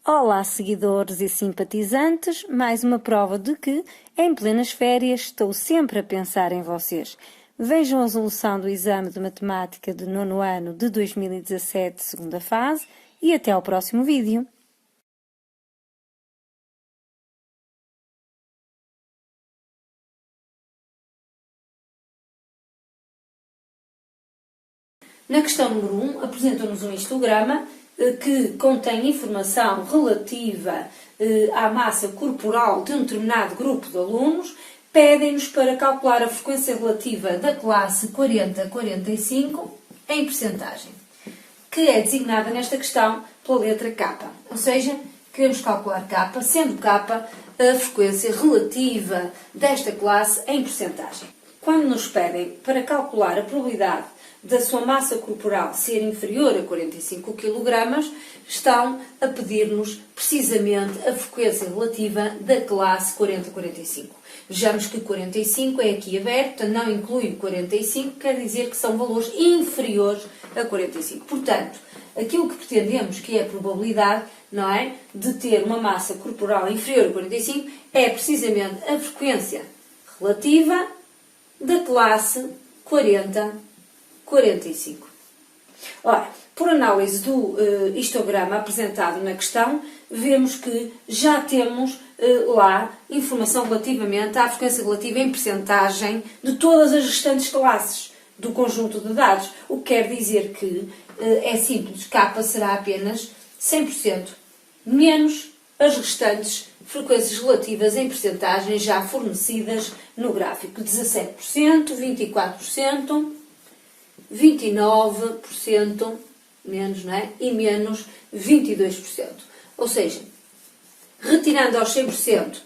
Olá, seguidores e simpatizantes, mais uma prova de que, em plenas férias, estou sempre a pensar em vocês. Vejam a resolução do exame de matemática de 9º ano de 2017, segunda fase, e até ao próximo vídeo. Na questão número 1, apresenta-nos um histograma que contém informação relativa à massa corporal de um determinado grupo de alunos. Pedem-nos para calcular a frequência relativa da classe 40-45 em percentagem, que é designada nesta questão pela letra K. Ou seja, queremos calcular K, sendo K a frequência relativa desta classe em percentagem. Quando nos pedem para calcular a probabilidade da sua massa corporal ser inferior a 45 kg, estão a pedir-nos precisamente a frequência relativa da classe 40-45. Vejamos que 45 é aqui aberto, não inclui o 45, quer dizer que são valores inferiores a 45. Portanto, aquilo que pretendemos, que é a probabilidade, não é, de ter uma massa corporal inferior a 45, é precisamente a frequência relativa da classe 40-45. Ora, por análise do histograma apresentado na questão, vemos que já temos lá informação relativamente à frequência relativa em percentagem de todas as restantes classes do conjunto de dados, o que quer dizer que é simples, K será apenas 100% menos as restantes frequências relativas em percentagem já fornecidas no gráfico, 17%, 24%, 29%, menos, não é? E menos 22%. Ou seja, retirando aos 100%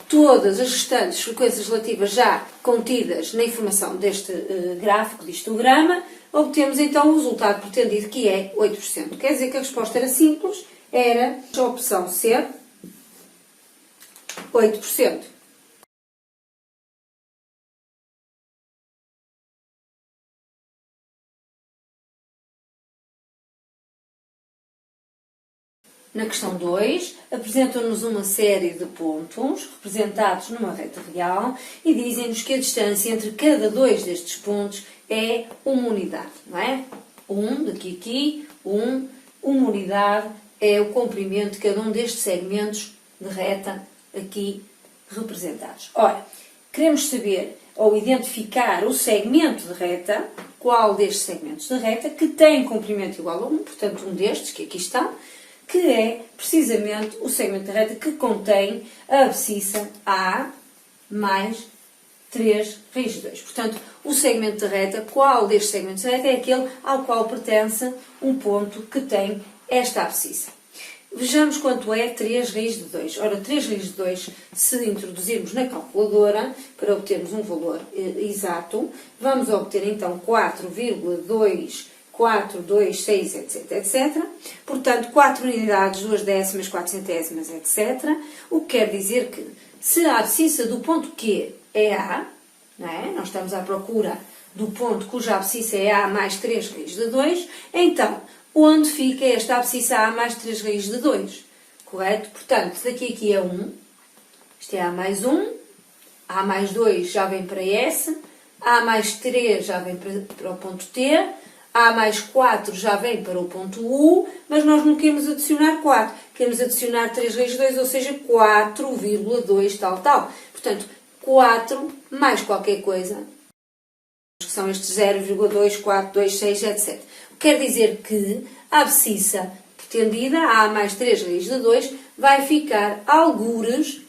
todas as restantes frequências relativas já contidas na informação deste gráfico, de histograma, obtemos então o resultado pretendido, que é 8%. Quer dizer que a resposta era simples, era a opção C, 8%. Na questão 2, apresentam-nos uma série de pontos representados numa reta real e dizem-nos que a distância entre cada dois destes pontos é uma unidade, não é? Daqui a aqui, uma unidade é o comprimento de cada um destes segmentos de reta aqui representados. Ora, queremos saber ou identificar o segmento de reta, qual destes segmentos de reta, que tem comprimento igual a 1, portanto um destes, que aqui está, que é precisamente o segmento de reta que contém a abscissa A mais 3 raiz de 2. Portanto, o segmento de reta, qual destes segmentos de reta é aquele ao qual pertence um ponto que tem esta abscissa. Vejamos quanto é 3 raiz de 2. Ora, 3 raiz de 2, se introduzirmos na calculadora, para obtermos um valor exato, vamos obter então 4,2, 4, 2, 6, etc, etc. Portanto, 4 unidades, 2 décimas, 4 centésimas, etc. O que quer dizer que, se a abscissa do ponto Q é A, não é? Nós estamos à procura do ponto cuja abscissa é A mais 3 raiz de 2, então, onde fica esta abscissa A mais 3 raiz de 2? Correto? Portanto, daqui a aqui é 1, isto é A mais 1, A mais 2 já vem para S, A mais 3 já vem para o ponto T, A mais 4 já vem para o ponto U, mas nós não queremos adicionar 4, queremos adicionar 3 raiz de 2, ou seja, 4,2 tal. Portanto, 4 mais qualquer coisa, que são estes 0,2, 4, 2, 6, etc. Quer dizer que a abscissa pretendida, A mais 3 raiz de 2, vai ficar algures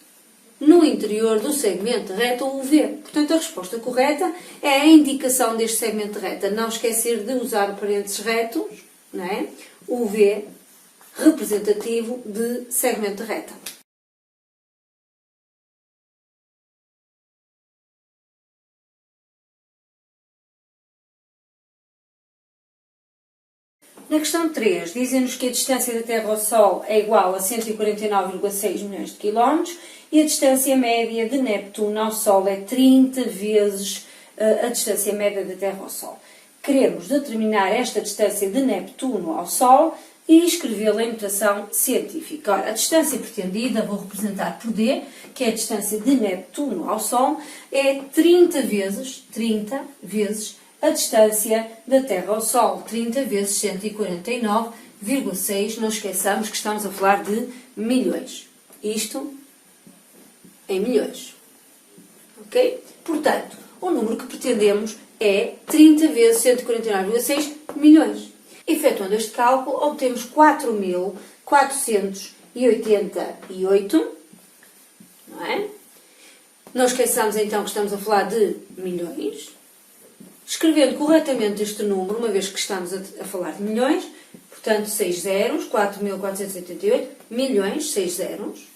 no interior do segmento de reta UV. Portanto, a resposta correta é a indicação deste segmento de reta. Não esquecer de usar parênteses retos, não é? UV representativo de segmento de reta. Na questão 3, dizem-nos que a distância da Terra ao Sol é igual a 149,6 milhões de quilómetros e a distância média de Neptuno ao Sol é 30 vezes a distância média da Terra ao Sol. Queremos determinar esta distância de Neptuno ao Sol e escrevê-la em notação científica. Ora, a distância pretendida, vou representar por D, que é a distância de Neptuno ao Sol, é 30 vezes a distância da Terra ao Sol, 30 vezes 149,6, não esqueçamos que estamos a falar de milhões. Isto em milhões. Ok? Portanto, o número que pretendemos é 30 vezes 149,6 milhões. Efetuando este cálculo, obtemos 4.488, não é? Não esqueçamos então que estamos a falar de milhões. Escrevendo corretamente este número, uma vez que estamos a falar de milhões, portanto, 6 zeros, 4.488 milhões, 6 zeros.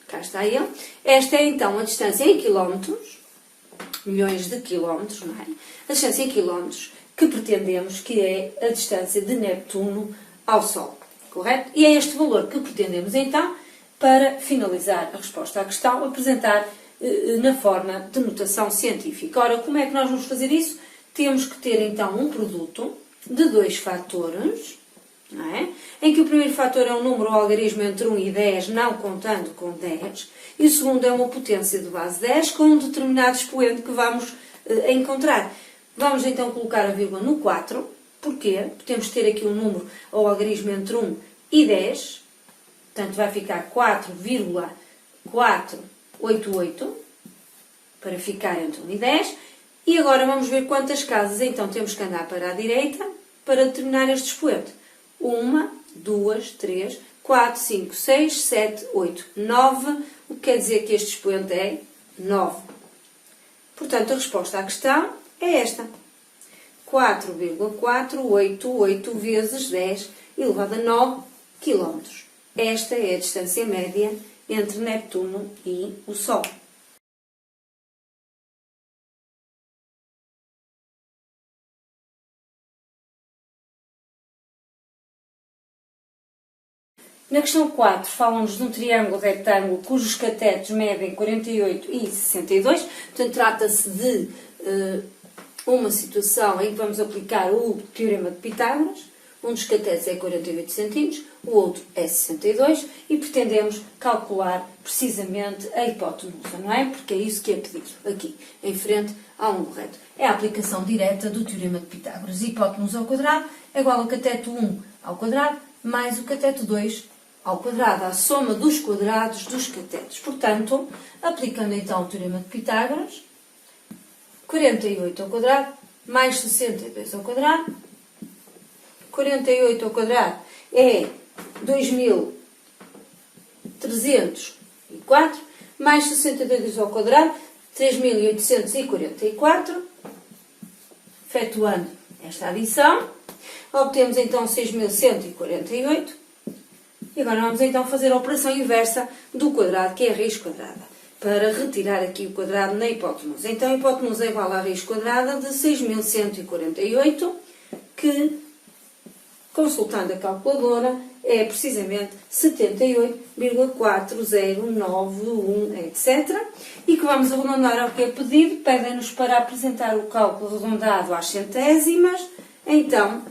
Cá está ele. Esta é então a distância em quilómetros, milhões de quilómetros, não é? A distância em quilómetros que pretendemos, que é a distância de Neptuno ao Sol, correto? E é este valor que pretendemos então, para finalizar a resposta à questão, apresentar na forma de notação científica. Ora, como é que nós vamos fazer isso? Temos que ter então um produto de dois fatores, não é? Em que o primeiro fator é um número ou algarismo entre 1 e 10, não contando com 10, e o segundo é uma potência de base 10 com um determinado expoente que vamos encontrar. Vamos então colocar a vírgula no 4, porquê? Porque temos que ter aqui um número ou algarismo entre 1 e 10, portanto vai ficar 4,488, para ficar entre 1 e 10, e agora vamos ver quantas casas então temos que andar para a direita para determinar este expoente. 1, 2, 3, 4, 5, 6, 7, 8, 9, o que quer dizer que este expoente é 9. Portanto, a resposta à questão é esta. 4,488 vezes 10 elevado a 9 km. Esta é a distância média entre Neptuno e o Sol. Na questão 4, falam-nos de um triângulo retângulo cujos catetos medem 48 e 62. Portanto, trata-se de uma situação em que vamos aplicar o teorema de Pitágoras. Um dos catetos é 48 cm, o outro é 62 e pretendemos calcular precisamente a hipotenusa, não é? Porque é isso que é pedido aqui, em frente ao ângulo reto. É a aplicação direta do teorema de Pitágoras. Hipotenusa ao quadrado é igual ao cateto 1 ao quadrado mais o cateto 2 ao quadrado, a soma dos quadrados dos catetos. Portanto, aplicando então o teorema de Pitágoras, 48 ao quadrado mais 62 ao quadrado, 48 ao quadrado é 2.304, mais 62 ao quadrado, 3.844. Efetuando esta adição, obtemos então 6.148. E agora vamos então fazer a operação inversa do quadrado, que é a raiz quadrada, para retirar aqui o quadrado na hipotenusa. Então, a hipotenusa é igual à raiz quadrada de 6.148, que, consultando a calculadora, é precisamente 78,4091, etc. E que vamos arredondar ao que é pedido. Pedem-nos para apresentar o cálculo arredondado às centésimas. Então,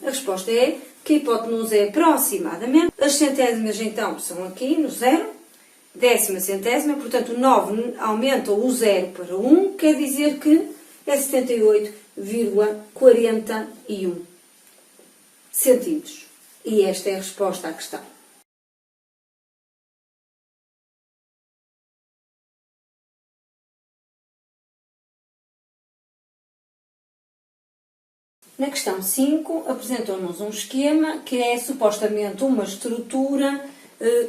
a resposta é que a hipotenusa é aproximadamente. As centésimas, então, são aqui no 0, décima centésima, portanto, o 9 aumenta o 0 para 1, quer dizer que é 78,41 centímetros. E esta é a resposta à questão. Na questão 5, apresentou-nos um esquema que é supostamente uma estrutura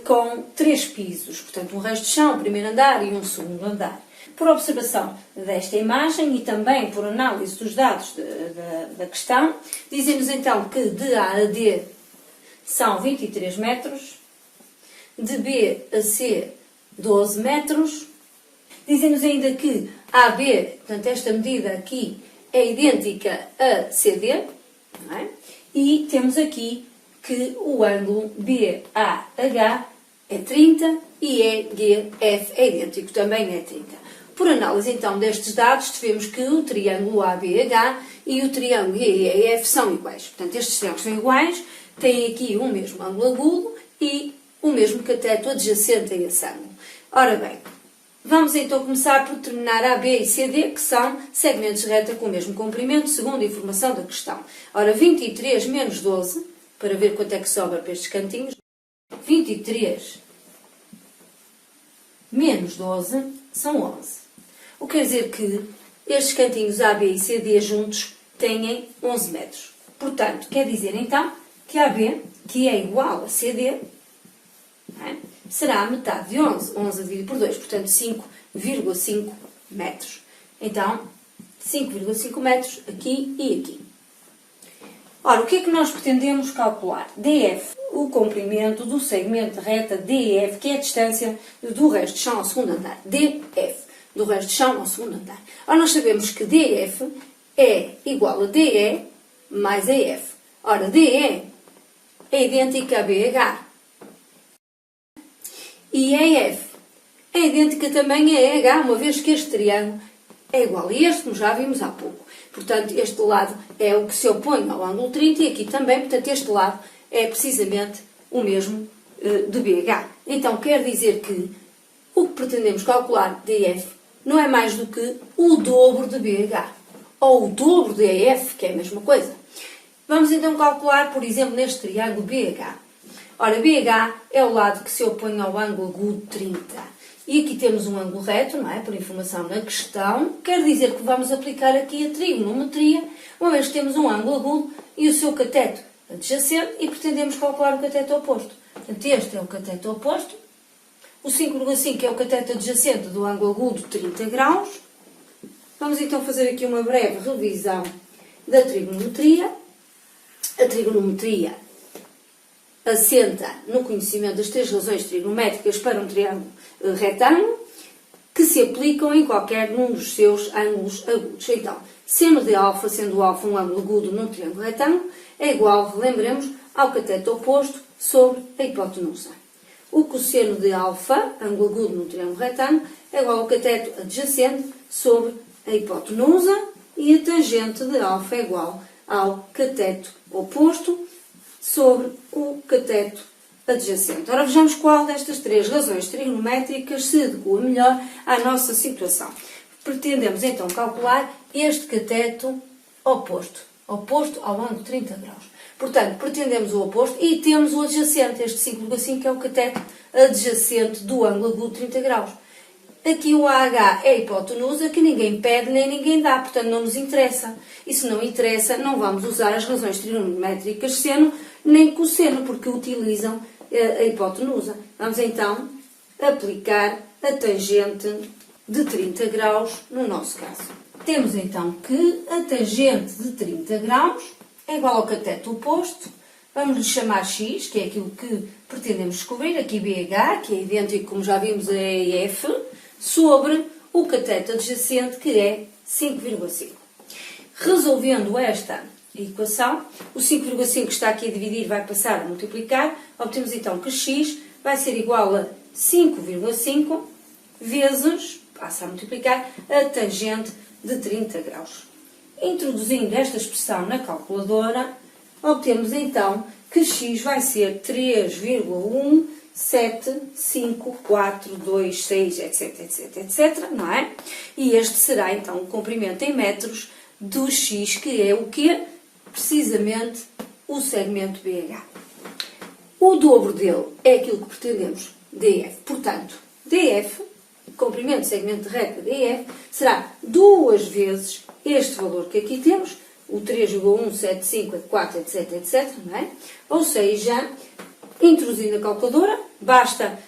com 3 pisos, portanto um resto de chão, um primeiro andar e um segundo andar. Por observação desta imagem e também por análise dos dados da questão, dizem-nos então que de A a D são 23 metros, de B a C 12 metros, dizem-nos ainda que AB, portanto esta medida aqui, é idêntica a CD, não é? E temos aqui que o ângulo BAH é 30 e EGF é idêntico, também é 30. Por análise então destes dados, vemos que o triângulo ABH e o triângulo EEF são iguais. Portanto, estes triângulos são iguais, têm aqui o mesmo ângulo agudo e o mesmo cateto adjacente a esse ângulo. Ora bem, vamos então começar por determinar A, B e CD, que são segmentos de reta com o mesmo comprimento, segundo a informação da questão. Ora, 23 menos 12, para ver quanto é que sobra para estes cantinhos. 23 menos 12 são 11. O que quer dizer que estes cantinhos A, B e CD juntos têm 11 metros. Portanto, quer dizer então que AB, que é igual a CD, será a metade de 11. 11 dividido por 2, portanto 5,5 metros. Então, 5,5 metros aqui e aqui. Ora, o que é que nós pretendemos calcular? DF, o comprimento do segmento de reta DF, que é a distância do resto de chão ao segundo andar. DF, do resto de chão ao segundo andar. Ora, nós sabemos que DF é igual a DE mais EF. Ora, DE é idêntica a BH. E EF é idêntica também a EH, uma vez que este triângulo é igual a este, como já vimos há pouco. Portanto, este lado é o que se opõe ao ângulo 30 e aqui também, portanto, este lado é precisamente o mesmo de BH. Então, quer dizer que o que pretendemos calcular de EF não é mais do que o dobro de BH, ou o dobro de EF, que é a mesma coisa. Vamos então calcular, por exemplo, neste triângulo BH. Ora, BH é o lado que se opõe ao ângulo agudo 30. E aqui temos um ângulo reto, não é? Por informação na questão. Quer dizer que vamos aplicar aqui a trigonometria, uma vez que temos um ângulo agudo e o seu cateto adjacente e pretendemos calcular o cateto oposto. Portanto, este é o cateto oposto. O 5,5 é o cateto adjacente do ângulo agudo 30 graus. Vamos então fazer aqui uma breve revisão da trigonometria. A trigonometria assenta no conhecimento das três razões trigonométricas para um triângulo retângulo que se aplicam em qualquer um dos seus ângulos agudos. Então, seno de alfa, sendo o alfa um ângulo agudo num triângulo retângulo, é igual, lembremos, ao cateto oposto sobre a hipotenusa. O cosseno de alfa, ângulo agudo num triângulo retângulo, é igual ao cateto adjacente sobre a hipotenusa e a tangente de alfa é igual ao cateto oposto sobre o cateto adjacente. Ora, vejamos qual destas três razões trigonométricas se adequa melhor à nossa situação. Pretendemos então calcular este cateto oposto ao ângulo 30 graus. Portanto, pretendemos o oposto e temos o adjacente, este 5,5 que é o cateto adjacente do ângulo agudo 30 graus. Aqui o AH é a hipotenusa que ninguém pede nem ninguém dá, portanto não nos interessa. E se não interessa, não vamos usar as razões trigonométricas seno nem cosseno, porque utilizam a hipotenusa. Vamos então aplicar a tangente de 30 graus no nosso caso. Temos então que a tangente de 30 graus é igual ao cateto oposto. Vamos lhe chamar x, que é aquilo que pretendemos descobrir, aqui BH, que é idêntico, como já vimos, a EF, sobre o cateto adjacente, que é 5,5. Resolvendo esta equação, o 5,5 que está aqui a dividir vai passar a multiplicar, obtemos então que x vai ser igual a 5,5 vezes, passa a multiplicar, a tangente de 30 graus. Introduzindo esta expressão na calculadora, obtemos então que x vai ser 3,17542,6, etc, etc, etc, não é? E este será então o comprimento em metros do x, que é o quê? Precisamente o segmento BH. O dobro dele é aquilo que pretendemos, DF. Portanto, DF, comprimento do segmento de reta DF, será duas vezes este valor que aqui temos, o 3,175,4, etc, etc, não é? Ou seja, introduzindo a calculadora, basta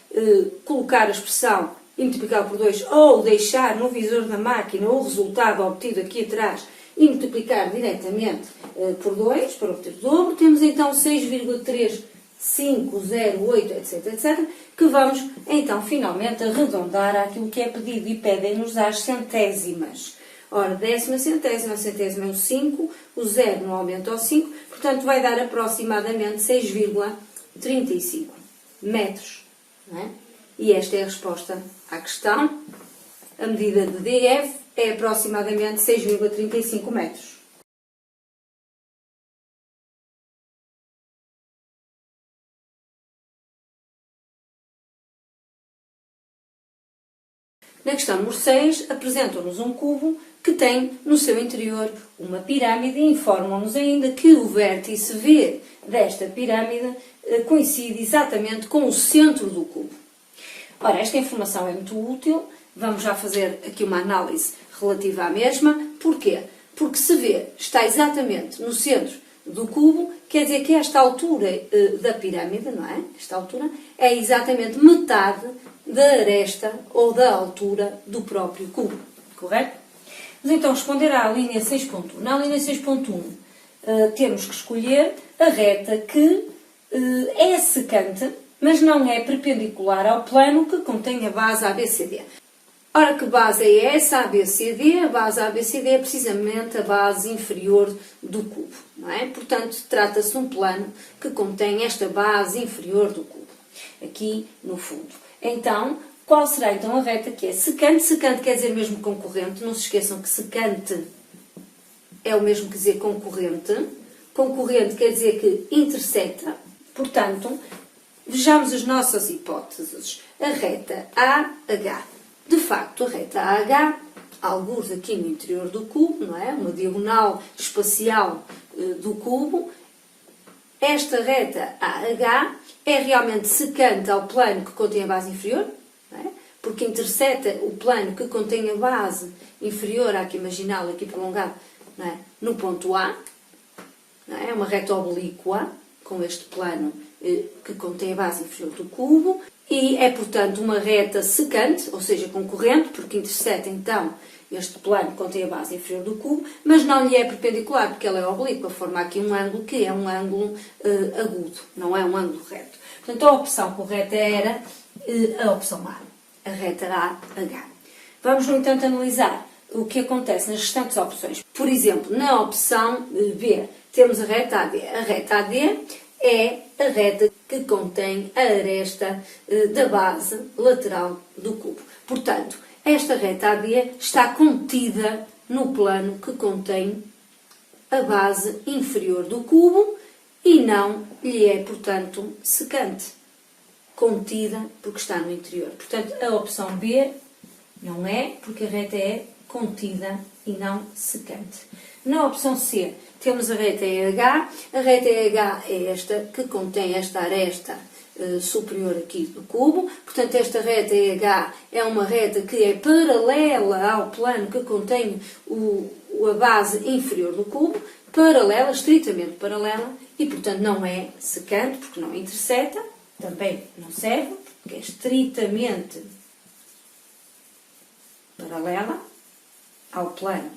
colocar a expressão e multiplicar por 2 ou deixar no visor da máquina o resultado obtido aqui atrás e multiplicar diretamente por 2 para obter o dobro. Temos então 6,3508, etc, etc, que vamos então finalmente arredondar àquilo que é pedido e pedem-nos às centésimas. Ora, décima centésima, a centésima é o 5, o 0 não aumenta ao 5, portanto vai dar aproximadamente 6,35 metros. Não é? E esta é a resposta à questão. A medida de DF é aproximadamente 6,35 metros. Na questão número 6, apresentam-nos um cubo que tem no seu interior uma pirâmide e informam-nos ainda que o vértice V desta pirâmide coincide exatamente com o centro do cubo. Ora, esta informação é muito útil, vamos já fazer aqui uma análise relativa à mesma. Porquê? Porque se V está exatamente no centro do cubo, quer dizer que esta altura da pirâmide, não é? Esta altura é exatamente metade da aresta ou da altura do próprio cubo, correto? Vamos então responder à linha 6.1. Na linha 6.1 temos que escolher a reta que é secante, mas não é perpendicular ao plano que contém a base ABCD. Ora, que base é essa ABCD? A base ABCD é precisamente a base inferior do cubo, não é? Portanto, trata-se de um plano que contém esta base inferior do cubo, aqui no fundo. Então, qual será então a reta que é secante? Secante quer dizer mesmo concorrente, não se esqueçam que secante é o mesmo que dizer concorrente. Concorrente quer dizer que intersecta, portanto, vejamos as nossas hipóteses. A reta AH. De facto, a reta AH, alguns aqui no interior do cubo, não é? Uma diagonal espacial do cubo. Esta reta AH é realmente secante ao plano que contém a base inferior, não é? Porque intersecta o plano que contém a base inferior, aqui marginal, aqui prolongado, não é? No ponto A. Não é? É uma reta oblíqua com este plano que contém a base inferior do cubo. E é, portanto, uma reta secante, ou seja, concorrente, porque intersecta, então, este plano que contém a base inferior do cubo, mas não lhe é perpendicular, porque ela é oblíqua, forma aqui um ângulo que é um ângulo agudo, não é um ângulo reto. Portanto, a opção correta era a opção A, a reta AH. Vamos, no entanto, analisar o que acontece nas restantes opções. Por exemplo, na opção B, temos a reta AD. A reta AD é a reta que contém a aresta da base lateral do cubo. Portanto, esta reta AD está contida no plano que contém a base inferior do cubo e não lhe é, portanto, secante. Contida porque está no interior. Portanto, a opção B não é, porque a reta é contida e não secante. Na opção C, temos a reta EH. A reta EH é esta que contém esta aresta superior aqui do cubo. Portanto, esta reta EH é uma reta que é paralela ao plano que contém a base inferior do cubo. Paralela, estritamente paralela, e, portanto, não é secante, porque não intersecta. Também não serve, porque é estritamente paralela ao plano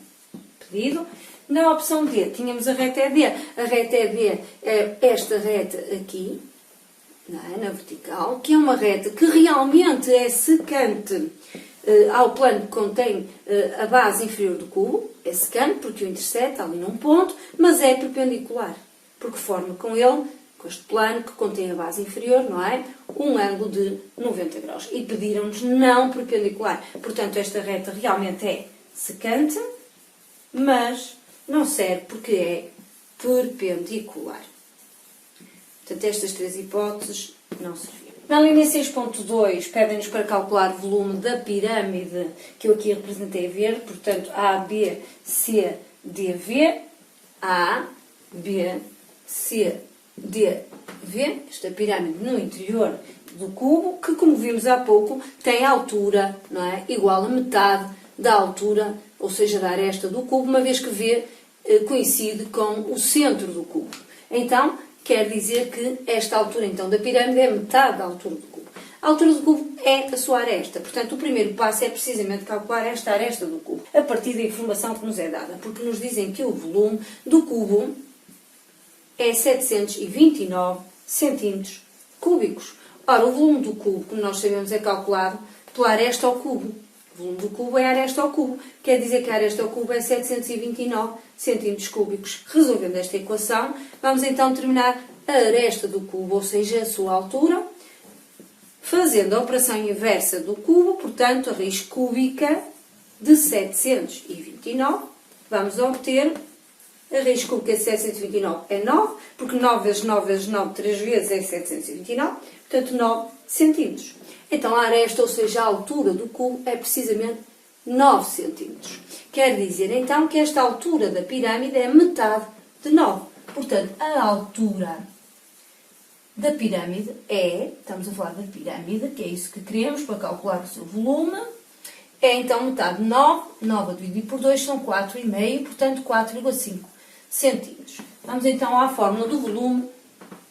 pedido. Na opção D, tínhamos a reta ED. A reta ED é esta reta aqui, não é? Na vertical, que é uma reta que realmente é secante ao plano que contém a base inferior do cubo. É secante porque o intersecta ali num ponto, mas é perpendicular, porque forma com ele, com este plano que contém a base inferior, não é? Um ângulo de 90 graus. E pediram-nos não perpendicular. Portanto, esta reta realmente é secante, mas não serve porque é perpendicular. Portanto, estas três hipóteses não serviam. Na linha 6.2, pedem-nos para calcular o volume da pirâmide, que eu aqui representei a verde, portanto, A, B, C, D, V. A, B, C, D, V. Esta pirâmide no interior do cubo, que, como vimos há pouco, tem altura, não é? Igual a metade da altura, ou seja, da aresta do cubo, uma vez que V coincide com o centro do cubo. Então, quer dizer que esta altura então da pirâmide é metade da altura do cubo. A altura do cubo é a sua aresta. Portanto, o primeiro passo é precisamente calcular esta aresta do cubo, a partir da informação que nos é dada, porque nos dizem que o volume do cubo é 729 centímetros cúbicos. Ora, o volume do cubo, como nós sabemos, é calculado pela aresta ao cubo. O volume do cubo é a aresta ao cubo. Quer dizer que a aresta ao cubo é 729 centímetros cúbicos. Resolvendo esta equação, vamos então determinar a aresta do cubo, ou seja, a sua altura, fazendo a operação inversa do cubo, portanto, a raiz cúbica de 729. Vamos obter a raiz cúbica de 729 é 9, porque 9 vezes 9 vezes 9, 3 vezes é 729. Portanto, 9 centímetros. Então a aresta, ou seja, a altura do cubo, é precisamente 9 centímetros. Quer dizer, então, que esta altura da pirâmide é metade de 9. Portanto, a altura da pirâmide estamos a falar da pirâmide, que é isso que queremos para calcular o seu volume, é então metade de 9, 9 a dividir por 2 são 4,5, portanto 4,5 centímetros. Vamos então à fórmula do volume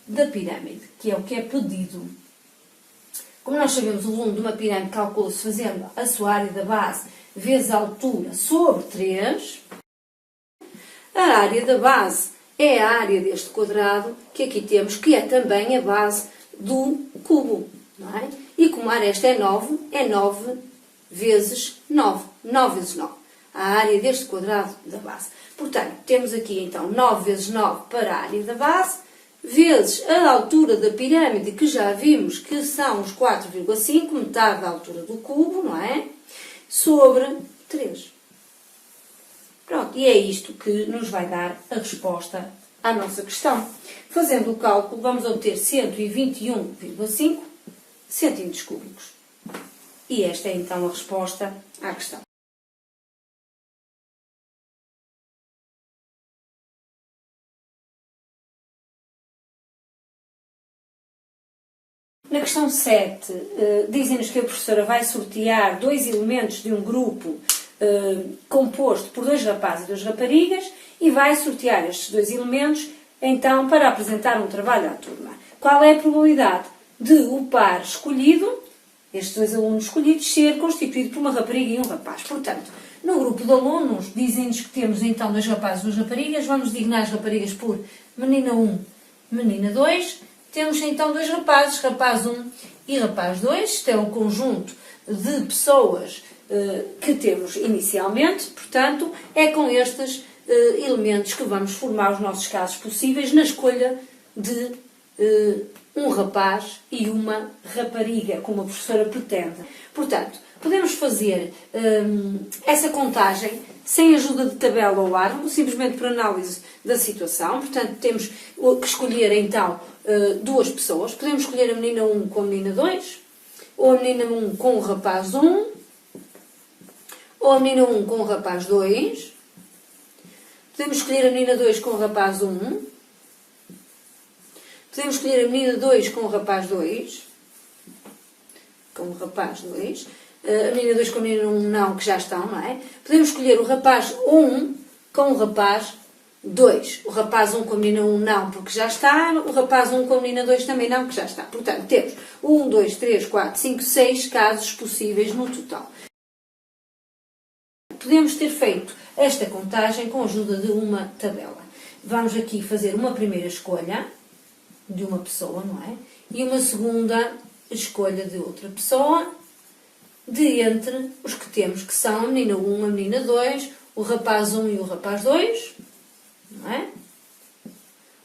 da pirâmide, que é o que é pedido. Como nós sabemos, o volume de uma pirâmide calcula-se fazendo a sua área da base vezes a altura sobre 3. A área da base é a área deste quadrado, que aqui temos, que é também a base do cubo, não é? E como a aresta é 9 vezes 9. 9 vezes 9. A área deste quadrado da base. Portanto, temos aqui então 9 vezes 9 para a área da base, vezes a altura da pirâmide, que já vimos que são os 4,5, metade da altura do cubo, não é? Sobre 3. Pronto, e é isto que nos vai dar a resposta à nossa questão. Fazendo o cálculo, vamos obter 121,5 centímetros cúbicos. E esta é então a resposta à questão. Na questão 7, dizem-nos que a professora vai sortear 2 elementos de um grupo composto por 2 rapazes e 2 raparigas e vai sortear estes 2 elementos, então, para apresentar um trabalho à turma. Qual é a probabilidade de o par escolhido, estes 2 alunos escolhidos, ser constituído por uma rapariga e um rapaz? Portanto, no grupo de alunos, dizem-nos que temos então 2 rapazes e 2 raparigas, vamos designar as raparigas por menina 1, menina 2, temos então 2 rapazes, rapaz 1 e rapaz 2, isto é um conjunto de pessoas que temos inicialmente, portanto, é com estes elementos que vamos formar os nossos casos possíveis na escolha de um rapaz e uma rapariga, como a professora pretende. Portanto, podemos fazer essa contagem sem ajuda de tabela ou árvore, simplesmente por análise da situação. Portanto, temos que escolher então 2 pessoas. Podemos escolher a menina 1 com a menina 2, ou a menina 1 com o rapaz 1, ou a menina 1 com o rapaz 2. Podemos escolher a menina 2 com o rapaz 1. Podemos escolher a menina 2 com o rapaz 2. Com o rapaz 2. A menina 2 com a menina 1 não, que já estão, não é? Podemos escolher o rapaz 1 com o rapaz 2. O rapaz 1 com a menina 1 não, porque já está. O rapaz 1 com a menina 2 também não, que já está. Portanto, temos 1, 2, 3, 4, 5, 6 casos possíveis no total. Podemos ter feito esta contagem com a ajuda de uma tabela. Vamos aqui fazer uma primeira escolha de uma pessoa, não é? E uma segunda escolha de outra pessoa, de entre os que temos, que são a menina 1, a menina 2, o rapaz 1 e o rapaz 2, não é?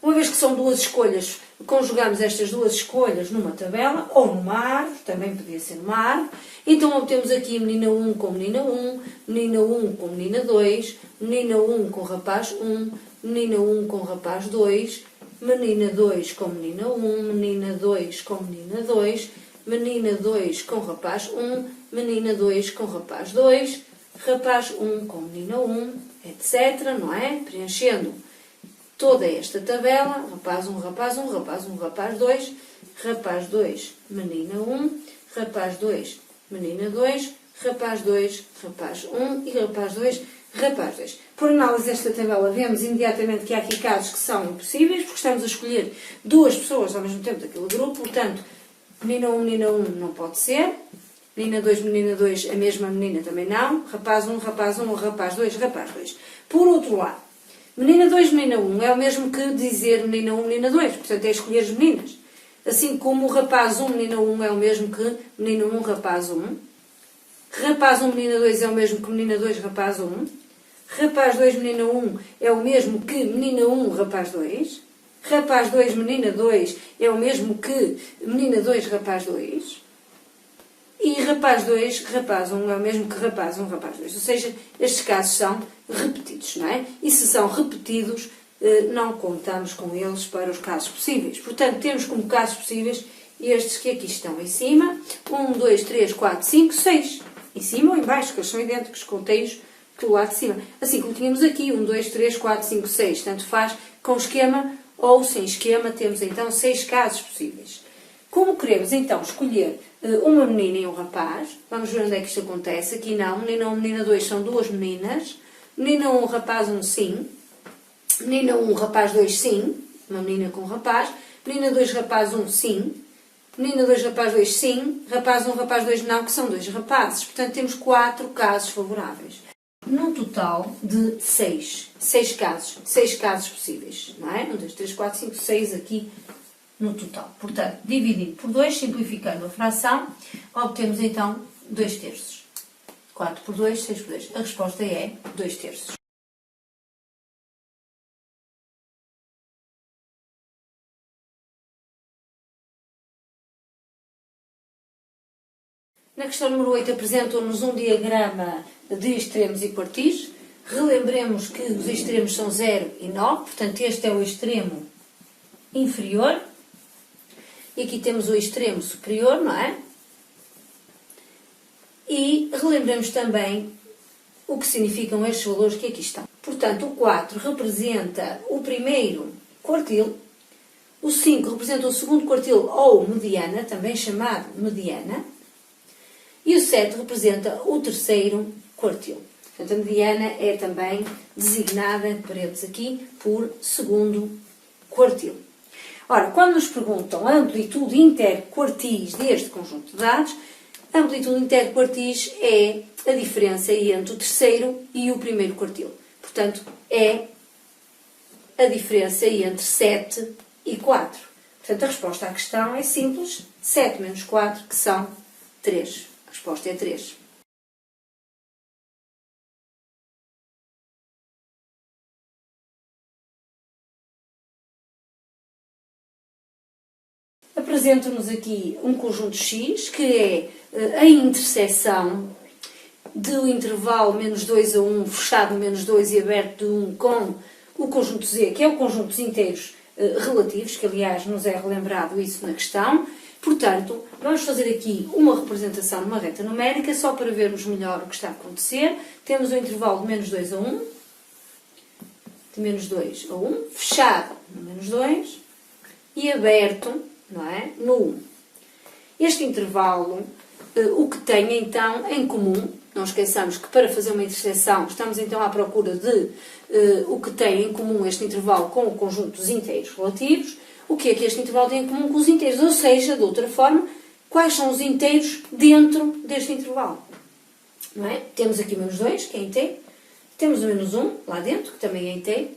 Uma vez que são 2 escolhas, conjugamos estas 2 escolhas numa tabela ou numa árvore, também podia ser numa árvore. Então obtemos aqui menina 1 com menina 1, menina 1 com menina 2, menina 1 com rapaz 1, menina 1 com rapaz 2, menina 2 com menina 1, menina 2 com menina 2, menina 2 com rapaz 1, menina 2 com rapaz 2, rapaz 1 com menina 1, etc, não é? Preenchendo toda esta tabela, rapaz 1, rapaz 1, rapaz 1, rapaz 2, rapaz 2, menina 1, rapaz 2, menina 2, rapaz 2, rapaz 1 e rapaz 2, rapaz 2. Por análise desta tabela, vemos imediatamente que há aqui casos que são impossíveis, porque estamos a escolher 2 pessoas ao mesmo tempo daquele grupo, portanto, menina 1 não pode ser, menina 2, a mesma menina também não, rapaz 1, rapaz 1, rapaz 2, rapaz 2. Por outro lado, menina 2, menina 1 é o mesmo que dizer menina 1, menina 2, portanto é escolher as meninas. Assim como o rapaz 1, menina 1 é o mesmo que menina 1, rapaz 1. Rapaz 1, menina 2 é o mesmo que menina 2, rapaz 1. Rapaz 2, menina 1 é o mesmo que menina 1, rapaz 2. Rapaz 2, menina 2 é o mesmo que menina 2, rapaz 2. E rapaz 2, rapaz 1 é o mesmo que rapaz 1, rapaz 2. Ou seja, estes casos são repetidos, não é? E se são repetidos, não contamos com eles para os casos possíveis. Portanto, temos como casos possíveis estes que aqui estão em cima. 1, 2, 3, 4, 5, 6. Em cima ou em baixo, que eles são idênticos, conteios do lado de cima. Assim como tínhamos aqui, 1, 2, 3, 4, 5, 6. Tanto faz com esquema ou sem esquema, temos então 6 casos possíveis. Como queremos então escolher uma menina e um rapaz, vamos ver onde é que isto acontece. Aqui não, menina 1, menina 2 são duas meninas. Menina 1, rapaz 1, sim. Menina 1, rapaz 2, sim. Uma menina com um rapaz. Menina 2, rapaz 1, sim. Menina 2, rapaz 2, sim. Rapaz 1, rapaz 2, não, que são dois rapazes. Portanto, temos 4 casos favoráveis. Num total de 6 casos possíveis, não é? 1, 2, 3, 4, 5, 6 aqui no total. Portanto, dividido por 2, simplificando a fração, obtemos então 2 terços. 4 por 2, 6 por 2. A resposta é 2 terços. Na questão número 8 apresentam-nos um diagrama de extremos e quartis. Relembremos que os extremos são 0 e 9, portanto este é o extremo inferior. E aqui temos o extremo superior, não é? E relembremos também o que significam estes valores que aqui estão. Portanto, o 4 representa o primeiro quartil, o 5 representa o segundo quartil ou mediana, também chamado mediana, e o 7 representa o terceiro quartil. Portanto, a mediana é também designada, entre parênteses aqui, por segundo quartil. Ora, quando nos perguntam a amplitude interquartis deste conjunto de dados, a amplitude interquartis é a diferença entre o terceiro e o primeiro quartil. Portanto, é a diferença entre 7 e 4. Portanto, a resposta à questão é simples. 7 menos 4, que são 3. A resposta é 3. Apresenta-nos aqui um conjunto X, que é a interseção do intervalo menos 2 a 1, fechado menos 2 e aberto de 1, com o conjunto Z, que é o conjunto dos inteiros relativos, que aliás nos é relembrado isso na questão. Portanto, vamos fazer aqui uma representação numa reta numérica, só para vermos melhor o que está a acontecer. Temos o intervalo de menos 2 a 1, de menos 2 a 1, fechado no menos 2 e aberto, não é, no 1. Este intervalo, o que tem então em comum, não esqueçamos que para fazer uma interseção estamos então à procura de o que tem em comum este intervalo com o conjunto dos inteiros relativos. O que é que este intervalo tem em comum com os inteiros? Ou seja, de outra forma, quais são os inteiros dentro deste intervalo? Não é? Temos aqui o menos 2, que é inteiro. Temos o menos 1, lá dentro, que também é inteiro.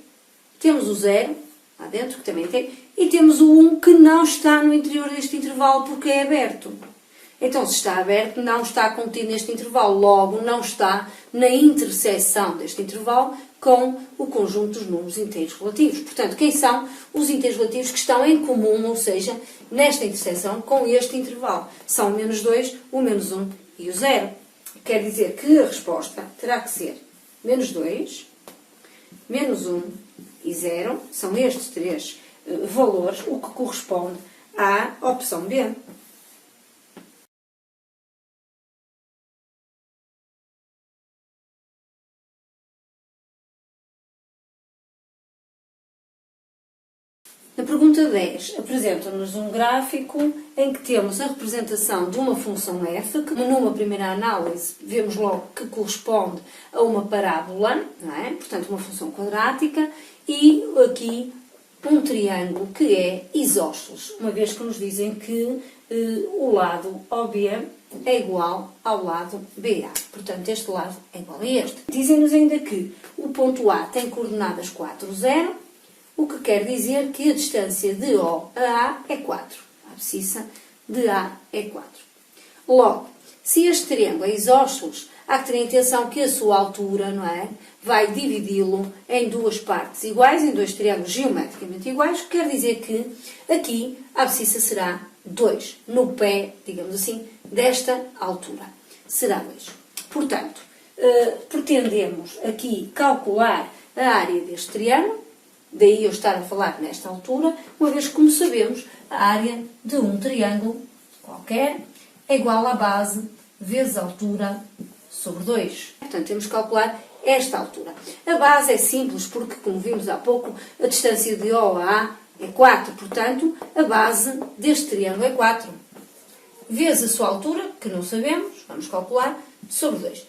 Temos o 0, lá dentro, que também é inteiro. E temos o 1, que não está no interior deste intervalo, porque é aberto. Então, se está aberto, não está contido neste intervalo. Logo, não está na interseção deste intervalo com o conjunto dos números inteiros relativos. Portanto, quem são os inteiros relativos que estão em comum, ou seja, nesta interseção com este intervalo? São o menos 2, o menos 1 e o 0. Quer dizer que a resposta terá que ser menos 2, menos 1 e 0. São estes três valores, o que corresponde à opção B. Na pergunta 10, apresenta-nos um gráfico em que temos a representação de uma função f, que numa primeira análise vemos logo que corresponde a uma parábola, não é? Portanto, uma função quadrática, e aqui um triângulo que é isósceles, uma vez que nos dizem que o lado OB é igual ao lado BA. Portanto, este lado é igual a este. Dizem-nos ainda que o ponto A tem coordenadas 4, 0, o que quer dizer que a distância de O a A é 4. A abscissa de A é 4. Logo, se este triângulo é isósceles, há que ter em atenção que a sua altura, não é, vai dividi-lo em duas partes iguais, em dois triângulos geometricamente iguais, o que quer dizer que aqui a abscissa será 2, no pé, digamos assim, desta altura. Será 2. Portanto, pretendemos aqui calcular a área deste triângulo, Daí eu estar a falar nesta altura, uma vez que, como sabemos, a área de um triângulo qualquer é igual à base vezes a altura sobre 2. Portanto, temos que calcular esta altura. A base é simples porque, como vimos há pouco, a distância de O a A é 4. Portanto, a base deste triângulo é 4. Vezes a sua altura, que não sabemos, vamos calcular, sobre 2.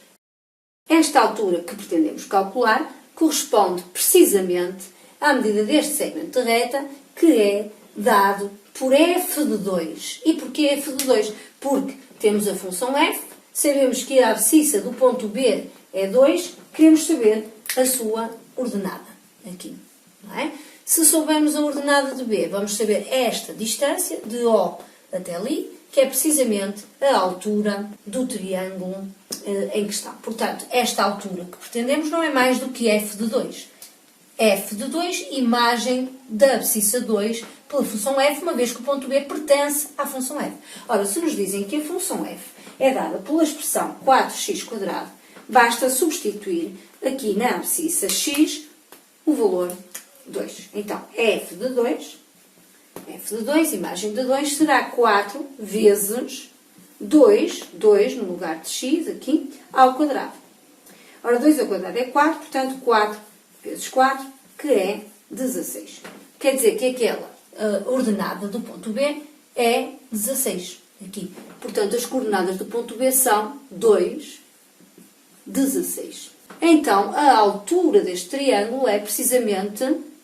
Esta altura que pretendemos calcular corresponde precisamente à medida deste segmento de reta, que é dado por f de 2. E porquê f de 2? Porque temos a função f, sabemos que a abscissa do ponto B é 2, queremos saber a sua ordenada, aqui, não é? Se soubermos a ordenada de B, vamos saber esta distância, de O até ali, que é precisamente a altura do triângulo em questão. Portanto, esta altura que pretendemos não é mais do que f de 2. F de 2, imagem da abscissa 2 pela função f, uma vez que o ponto B pertence à função f. Ora, se nos dizem que a função f é dada pela expressão 4x², basta substituir aqui na abscissa x o valor 2. Então, f de 2, imagem de 2, será 4 vezes 2 no lugar de x, aqui, ao quadrado. Ora, 2 ao quadrado é 4, portanto, 4 vezes 4, que é 16. Quer dizer que aquela ordenada do ponto B é 16, aqui. Portanto, as coordenadas do ponto B são 2, 16. Então, a altura deste triângulo é precisamente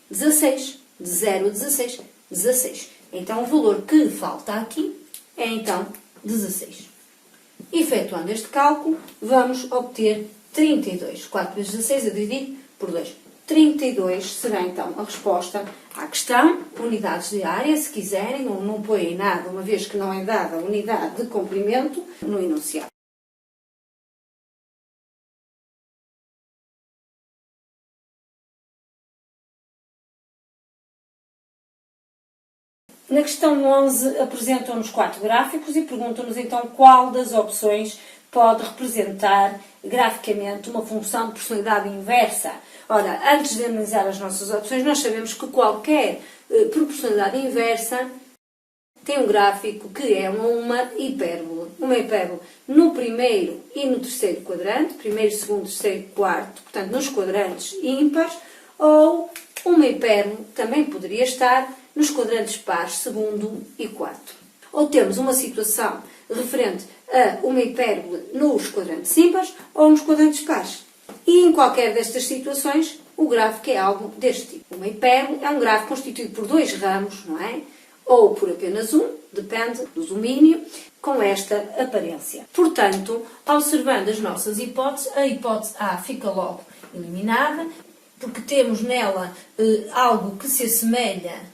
16, de 0 a 16, 16. Então, o valor que falta aqui é, então, 16. Efetuando este cálculo, vamos obter 32. 4 vezes 16 a dividir por 2. 32 será, então, a resposta à questão. Unidades de área, se quiserem, não põem nada, uma vez que não é dada a unidade de comprimento no enunciado. Na questão 11, apresentam-nos 4 gráficos e perguntam-nos então qual das opções pode representar graficamente uma função de proporcionalidade inversa. Ora, antes de analisar as nossas opções, nós sabemos que qualquer proporcionalidade inversa tem um gráfico que é uma hipérbole. Uma hipérbole no primeiro e no terceiro quadrante, primeiro, segundo, terceiro, quarto, portanto, nos quadrantes ímpares, ou uma hipérbole também poderia estar nos quadrantes pares, segundo e quarto. Ou temos uma situação referente a uma hipérbole nos quadrantes ímpares ou nos quadrantes pares. E em qualquer destas situações, o gráfico é algo deste tipo. Uma hipérbole é um gráfico constituído por 2 ramos, não é? Ou por apenas um, depende do domínio, com esta aparência. Portanto, observando as nossas hipóteses, a hipótese A fica logo eliminada, porque temos nela algo que se assemelha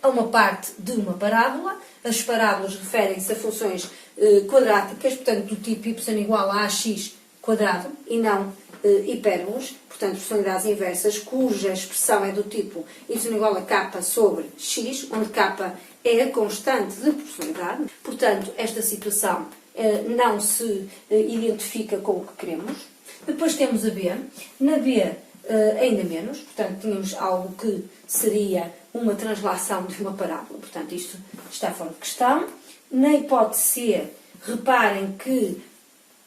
a uma parte de uma parábola. As parábolas referem-se a funções quadráticas, portanto, do tipo y igual a ax quadrado, e não hipérbolas, portanto, proporcionalidades inversas, cuja expressão é do tipo y igual a k sobre x, onde k é a constante de proporcionalidade. Portanto, esta situação não se identifica com o que queremos. Depois temos a B. Na B, ainda menos, portanto, tínhamos algo que seria uma translação de uma parábola, portanto, isto está fora de questão. Na hipótese C, reparem que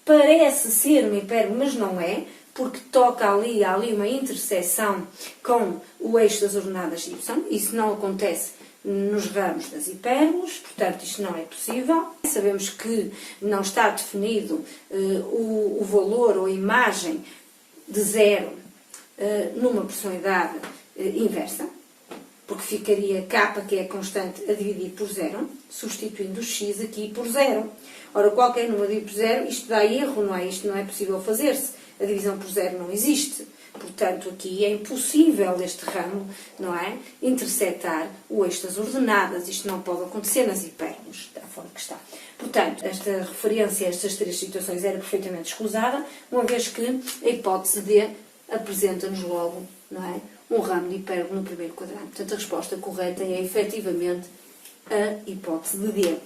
parece ser uma hipérbole, mas não é, porque toca ali, há ali uma interseção com o eixo das ordenadas y. Isso não acontece nos ramos das hipérboles, portanto, isto não é possível. Sabemos que não está definido o valor ou a imagem de 0 numa proporcionalidade inversa, porque ficaria k, que é a constante, a dividir por 0, substituindo o x aqui por 0. Ora, qualquer número dividido por 0, isto dá erro, não é? Isto não é possível fazer-se. A divisão por 0 não existe. Portanto, aqui é impossível este ramo, não é? Intersetar o eixo das ordenadas. Isto não pode acontecer nas hipérboles. Está fora de questão. Portanto, esta referência a estas 3 situações era perfeitamente escusada, uma vez que a hipótese D apresenta-nos logo, não é? Um ramo de hipérbole no primeiro quadrante. Portanto, a resposta correta é efetivamente a hipótese de D.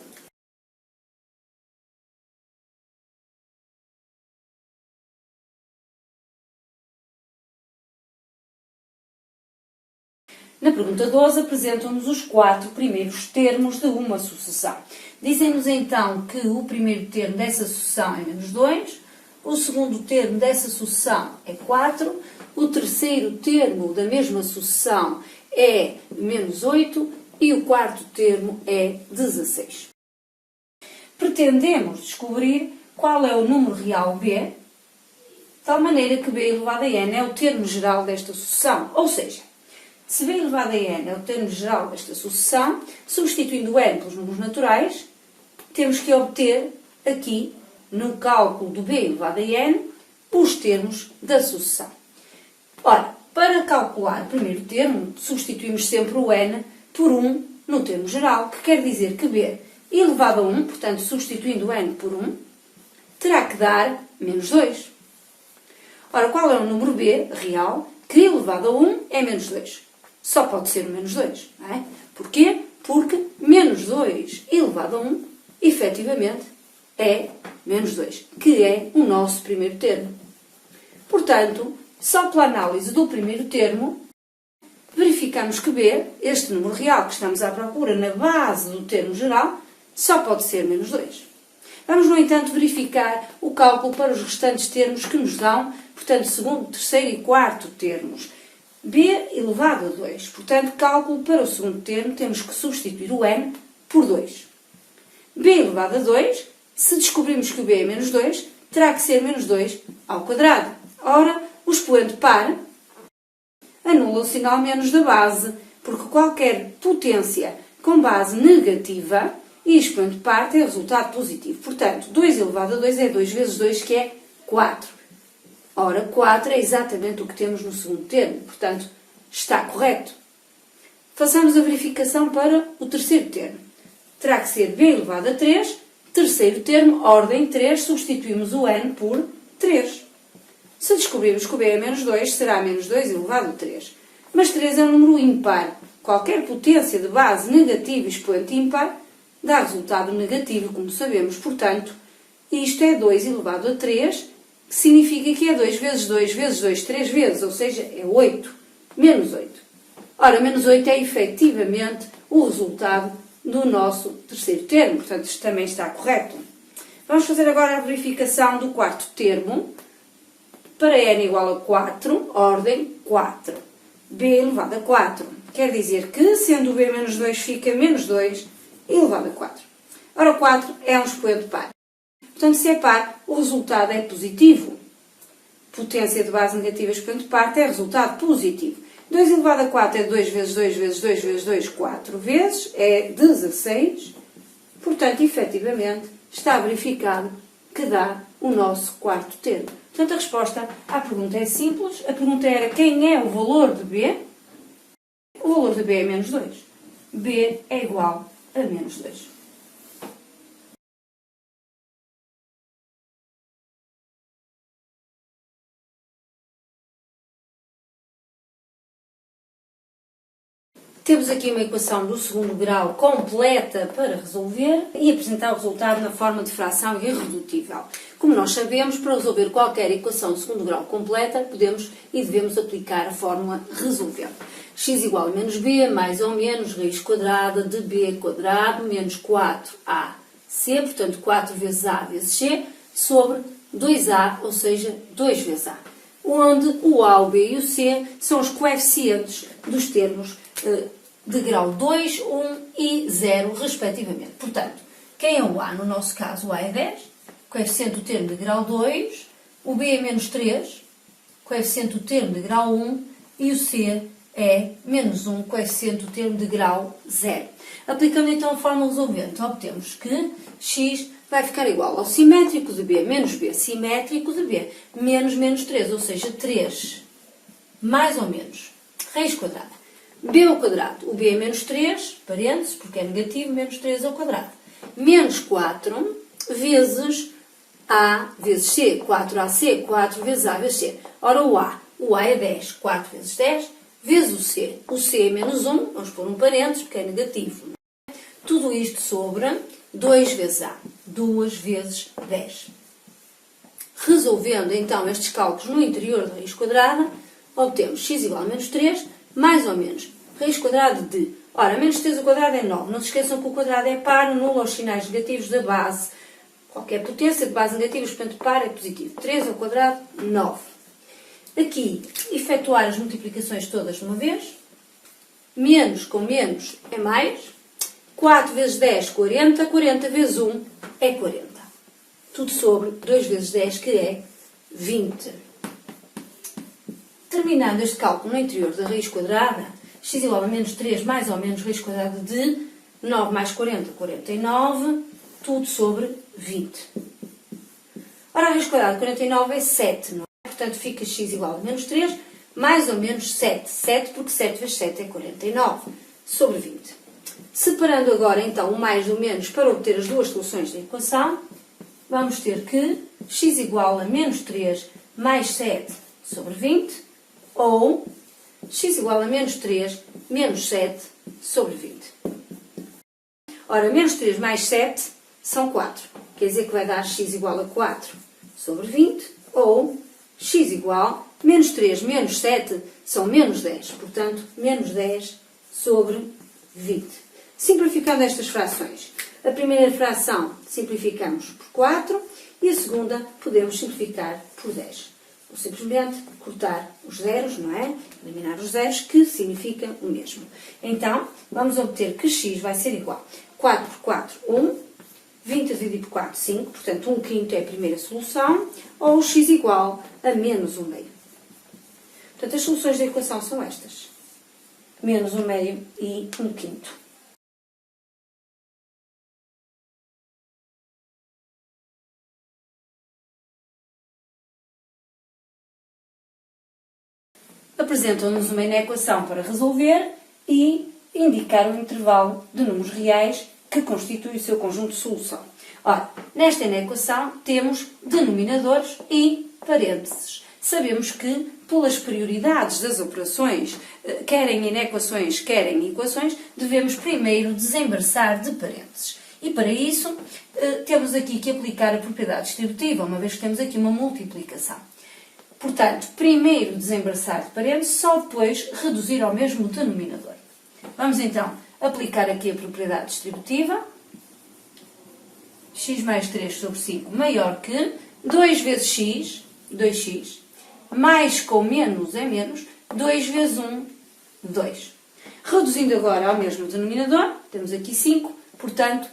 Na pergunta 12 apresentam-nos os 4 primeiros termos de uma sucessão. Dizem-nos então que o primeiro termo dessa sucessão é menos 2, o segundo termo dessa sucessão é 4, o terceiro termo da mesma sucessão é menos 8 e o quarto termo é 16. Pretendemos descobrir qual é o número real B, de tal maneira que B elevado a n é o termo geral desta sucessão. Ou seja, se B elevado a n é o termo geral desta sucessão, substituindo o n pelos números naturais, temos que obter aqui, no cálculo do B elevado a n, os termos da sucessão. Ora, para calcular o primeiro termo, substituímos sempre o n por 1 no termo geral, que quer dizer que B elevado a 1, portanto, substituindo o n por 1, terá que dar menos 2. Ora, qual é o número B real que elevado a 1 é menos 2? Só pode ser o menos 2, não é? Porquê? Porque menos 2 elevado a 1, efetivamente, é menos 2, que é o nosso primeiro termo. Portanto, só pela análise do primeiro termo, verificamos que B, este número real que estamos à procura na base do termo geral, só pode ser menos 2. Vamos, no entanto, verificar o cálculo para os restantes termos que nos dão, portanto, segundo, terceiro e quarto termos. B elevado a 2. Portanto, cálculo para o segundo termo, temos que substituir o n por 2. B elevado a 2, se descobrirmos que o B é menos 2, terá que ser menos 2 ao quadrado. Ora, o expoente par anula o sinal menos da base, porque qualquer potência com base negativa e expoente par tem resultado positivo. Portanto, 2 elevado a 2 é 2 vezes 2, que é 4. Ora, 4 é exatamente o que temos no segundo termo. Portanto, está correto. Façamos a verificação para o terceiro termo. Terá que ser B elevado a 3, terceiro termo, ordem 3, substituímos o n por 3. Se descobrirmos que o B é menos 2, será menos 2 elevado a 3. Mas 3 é um número ímpar. Qualquer potência de base negativa e expoente ímpar dá resultado negativo, como sabemos. Portanto, isto é 2 elevado a 3, que significa que é 2 vezes 2 vezes 2, 3 vezes, ou seja, é 8. Menos 8. Ora, menos 8 é efetivamente o resultado do nosso terceiro termo. Portanto, isto também está correto. Vamos fazer agora a verificação do quarto termo. Para n igual a 4, ordem 4. B elevado a 4. Quer dizer que, sendo B menos 2, fica menos 2 elevado a 4. Ora, 4 é um expoente par. Portanto, se é par, o resultado é positivo. Potência de base negativa expoente par é resultado positivo. 2 elevado a 4 é 2 vezes 2 vezes 2 vezes 2, 4 vezes, é 16. Portanto, efetivamente, está verificado que dá o nosso quarto termo. Portanto, a resposta à pergunta é simples. A pergunta era: quem é o valor de B? O valor de B é menos 2. B é igual a menos 2. Temos aqui uma equação do segundo grau completa para resolver e apresentar o resultado na forma de fração irredutível. Como nós sabemos, para resolver qualquer equação de segundo grau completa, podemos e devemos aplicar a fórmula resolvendo. X igual a menos b, mais ou menos, raiz quadrada de b quadrado, menos 4ac, portanto 4 vezes a vezes c, sobre 2a, ou seja, 2 vezes a. Onde o a, o b e o c são os coeficientes dos termos de grau 2, 1 e 0, respectivamente. Portanto, quem é o A? No nosso caso, o A é 10, coeficiente do termo de grau 2, o B é menos 3, coeficiente do termo de grau 1, e o C é menos 1, coeficiente do termo de grau 0. Aplicando então a fórmula resolvente, obtemos que x vai ficar igual ao simétrico de B menos B, simétrico de B, menos menos 3, ou seja, 3, mais ou menos, raiz quadrada. B ao quadrado, o B é menos 3, parênteses, porque é negativo, menos 3 ao quadrado. Menos 4 vezes A vezes C, 4AC, 4 vezes A vezes C. Ora, o A é 10, 4 vezes 10, vezes o C é menos 1, vamos pôr um parênteses, porque é negativo. Tudo isto sobre 2 vezes A, 2 vezes 10. Resolvendo, então, estes cálculos no interior da raiz quadrada, obtemos x igual a menos 3, mais ou menos Raiz quadrada de... Ora, menos 3 ao quadrado é 9. Não se esqueçam que o quadrado é par, nulo aos sinais negativos da base. Qualquer potência de base negativa, expoente par é positivo. 3 ao quadrado, 9. Aqui, efetuar as multiplicações todas de uma vez. Menos com menos é mais. 4 vezes 10, 40. 40 vezes 1 é 40. Tudo sobre 2 vezes 10, que é 20. Terminando este cálculo no interior da raiz quadrada, x igual a menos 3 mais ou menos raiz quadrada de 9 mais 40, 49, tudo sobre 20. Ora, a raiz quadrada de 49 é 7, não é? Portanto, fica x igual a menos 3 mais ou menos 7. 7 porque 7 vezes 7 é 49, sobre 20. Separando agora, então, o mais do menos para obter as duas soluções da equação, vamos ter que x igual a menos 3 mais 7 sobre 20, ou x igual a menos 3 menos 7 sobre 20. Ora, menos 3 mais 7 são 4. Quer dizer que vai dar x igual a 4 sobre 20, ou x igual a menos 3 menos 7 são menos 10. Portanto, menos 10 sobre 20. Simplificando estas frações. A primeira fração simplificamos por 4 e a segunda podemos simplificar por 10. Ou simplesmente cortar os zeros, não é? Eliminar os zeros, que significa o mesmo. Então, vamos obter que x vai ser igual a 4 por 4, 1. 20 dividido por 4, 5. Portanto, 1 quinto é a primeira solução. Ou x igual a menos 1 meio. Portanto, as soluções da equação são estas. Menos 1 meio e 1 quinto. Apresentam-nos uma equação para resolver e indicar um intervalo de números reais que constitui o seu conjunto de solução. Ora, nesta equação temos denominadores e parênteses. Sabemos que, pelas prioridades das operações, quer em inequações, quer em equações, devemos primeiro desembaraçar de parênteses. E para isso, temos aqui que aplicar a propriedade distributiva, uma vez que temos aqui uma multiplicação. Portanto, primeiro desembaraçar de parênteses, só depois reduzir ao mesmo denominador. Vamos então aplicar aqui a propriedade distributiva. X mais 3 sobre 5 maior que 2 vezes x, 2x, mais com menos é menos, 2 vezes 1, 2. Reduzindo agora ao mesmo denominador, temos aqui 5, portanto,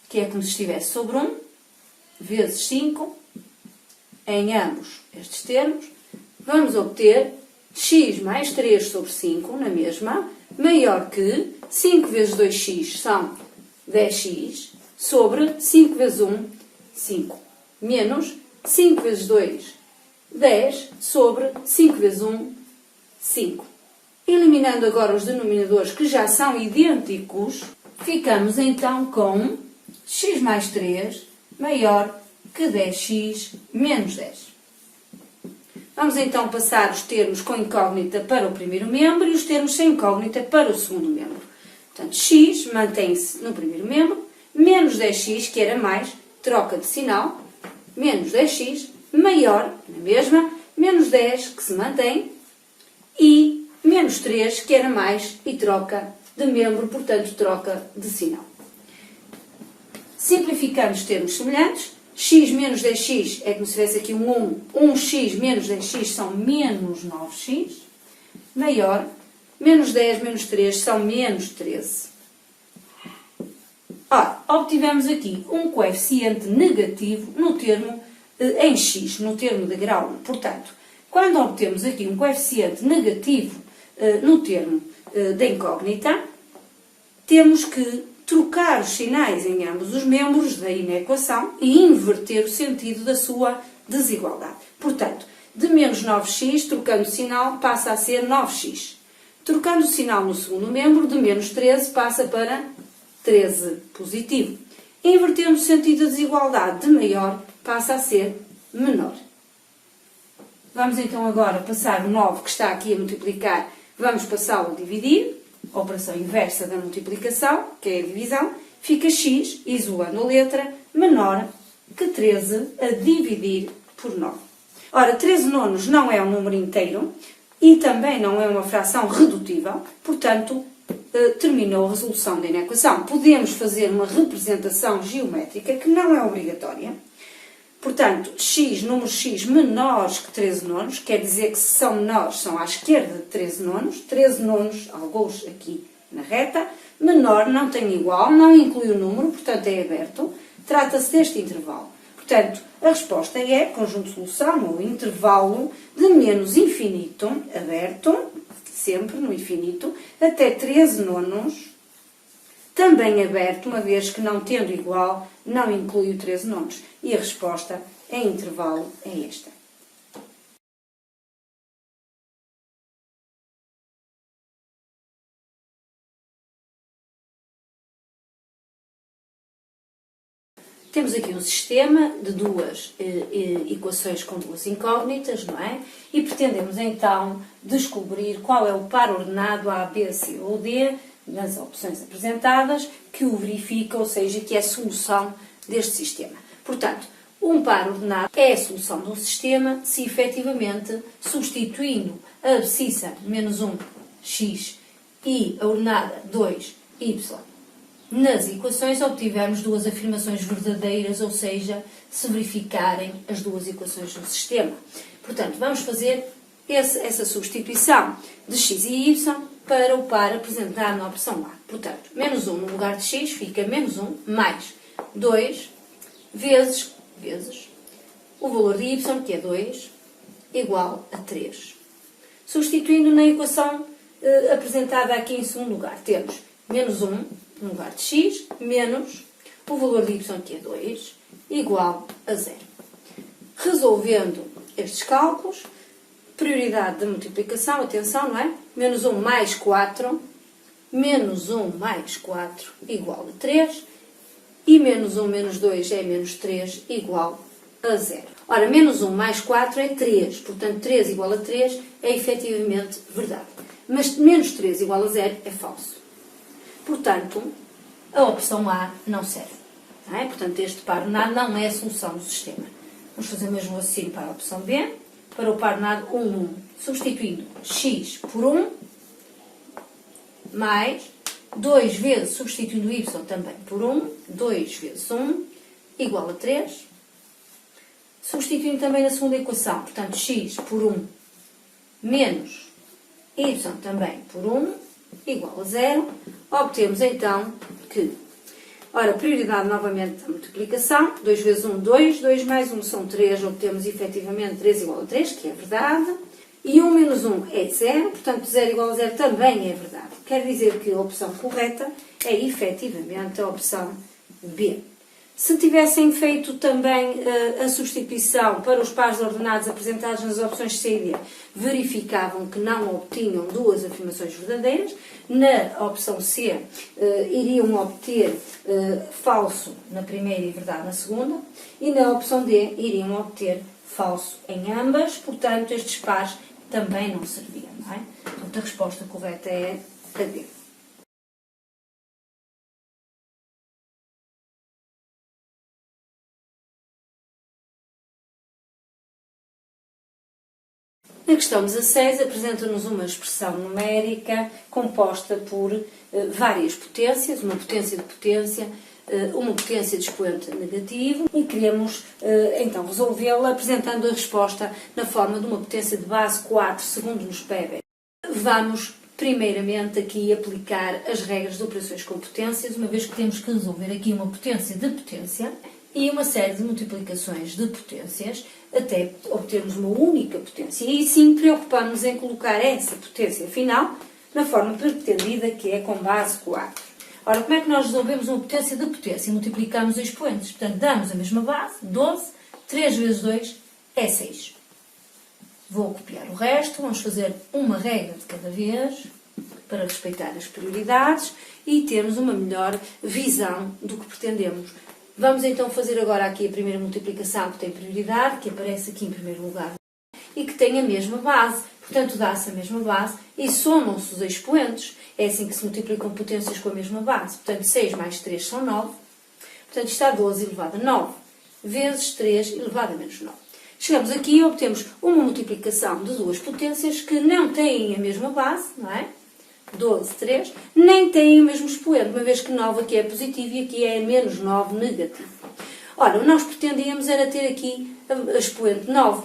que é como se estivesse sobre 1, vezes 5, em ambos estes termos, vamos obter x mais 3 sobre 5, na mesma, maior que 5 vezes 2x são 10x, sobre 5 vezes 1, 5, menos 5 vezes 2, 10, sobre 5 vezes 1, 5. Eliminando agora os denominadores que já são idênticos, ficamos então com x mais 3 maior que 10x menos 10. Vamos então passar os termos com incógnita para o primeiro membro e os termos sem incógnita para o segundo membro. Portanto, x mantém-se no primeiro membro, menos 10x, que era mais, troca de sinal, menos 10x, maior, na mesma, menos 10, que se mantém, e menos 3, que era mais, e troca de membro, portanto, troca de sinal. Simplificando os termos semelhantes, x menos 10x é como se tivesse aqui um 1. 1x menos 10x são menos 9x. Maior, menos 10 menos 3 são menos 13. Ora, obtivemos aqui um coeficiente negativo no termo em x, no termo de grau 1. Portanto, quando obtemos aqui um coeficiente negativo no termo da incógnita, temos que trocar os sinais em ambos os membros da inequação e inverter o sentido da sua desigualdade. Portanto, de menos 9x, trocando o sinal, passa a ser 9x. Trocando o sinal no segundo membro, de menos 13 passa para 13 positivo. Invertendo o sentido da desigualdade, de maior passa a ser menor. Vamos então agora passar o 9 que está aqui a multiplicar, vamos passá-lo a dividir. A operação inversa da multiplicação, que é a divisão, fica x, isolando a letra, menor que 13 a dividir por 9. Ora, 13 nonos não é um número inteiro, e também não é uma fração redutível, portanto, terminou a resolução da inequação. Podemos fazer uma representação geométrica que não é obrigatória. Portanto, x, números x menores que 13 nonos, quer dizer que se são menores, são à esquerda de 13 nonos, alguns aqui na reta, menor não tem igual, não inclui o número, portanto é aberto, trata-se deste intervalo. Portanto, a resposta é conjunto de solução, ou intervalo de menos infinito, aberto, sempre no infinito, até 13 nonos, também aberto, uma vez que não tendo igual, não inclui o 13 nonos. E a resposta em intervalo é esta. Temos aqui um sistema de duas equações com duas incógnitas, não é? E pretendemos então descobrir qual é o par ordenado A, B, C ou D nas opções apresentadas que o verifica, ou seja, que é a solução deste sistema. Portanto, um par ordenado é a solução de um sistema se efetivamente substituindo a abscissa menos 1, x, e a ordenada 2, y, nas equações obtivermos duas afirmações verdadeiras, ou seja, se verificarem as duas equações do sistema. Portanto, vamos fazer essa substituição de x e y para o par apresentado na opção A. Portanto, menos 1 no lugar de x fica menos 1 mais 2 vezes o valor de y, que é 2, igual a 3. Substituindo na equação apresentada aqui em segundo lugar, temos menos 1 no lugar de x, menos o valor de y, que é 2, igual a 0. Resolvendo estes cálculos, prioridade de multiplicação, atenção, não é? Menos 1 mais 4, menos 1 mais 4 igual a 3, e menos 1 menos 2 é menos 3 igual a 0. Ora, menos 1 mais 4 é 3, portanto 3 igual a 3 é efetivamente verdade. Mas menos 3 igual a 0 é falso. Portanto, a opção A não serve. Não é? Portanto, este par ordenado não é a solução do sistema. Vamos fazer o mesmo raciocínio para a opção B. Para o par ordenado 1, 1, substituindo x por 1, mais 2 vezes, substituindo y também por 1, 2 vezes 1, igual a 3. Substituindo também na segunda equação, portanto, x por 1, menos y também por 1, igual a 0, obtemos então que, ora, prioridade novamente da multiplicação, 2 vezes 1, 2, 2 mais 1 são 3, obtemos efetivamente 3 igual a 3, que é verdade, e 1 menos 1 é 0, portanto 0 igual a 0 também é verdade. Quer dizer que a opção correta é efetivamente a opção B. Se tivessem feito também a substituição para os pares ordenados apresentados nas opções C e D, verificavam que não obtinham duas afirmações verdadeiras. Na opção C, iriam obter falso na primeira e verdade na segunda. E na opção D, iriam obter falso em ambas. Portanto, estes pares também não serviam, não é? Portanto, a resposta correta é a D. Na questão 16, apresenta-nos uma expressão numérica composta por várias potências, uma potência de potência, uma potência de expoente negativo, e queremos então resolvê-la apresentando a resposta na forma de uma potência de base 4, segundo nos pede. Vamos primeiramente aqui aplicar as regras de operações com potências, uma vez que temos que resolver aqui uma potência de potência e uma série de multiplicações de potências até obtermos uma única potência. E sim, preocupamos em colocar essa potência final na forma pretendida, que é com base 4. Ora, como é que nós resolvemos uma potência de potência? Multiplicamos os expoentes. Portanto, damos a mesma base, 12, 3 vezes 2 é 6. Vou copiar o resto, vamos fazer uma regra de cada vez para respeitar as prioridades e termos uma melhor visão do que pretendemos. Vamos então fazer agora aqui a primeira multiplicação que tem prioridade, que aparece aqui em primeiro lugar, e que tem a mesma base. Portanto, dá-se a mesma base e somam-se os expoentes. É assim que se multiplicam potências com a mesma base. Portanto, 6 mais 3 são 9. Portanto, está 12 elevado a 9, vezes 3 elevado a menos 9. Chegamos aqui e obtemos uma multiplicação de duas potências que não têm a mesma base, não é? 12, 3, nem têm o mesmo expoente, uma vez que 9 aqui é positivo e aqui é menos 9 negativo. Ora, o que nós pretendíamos era ter aqui a expoente 9.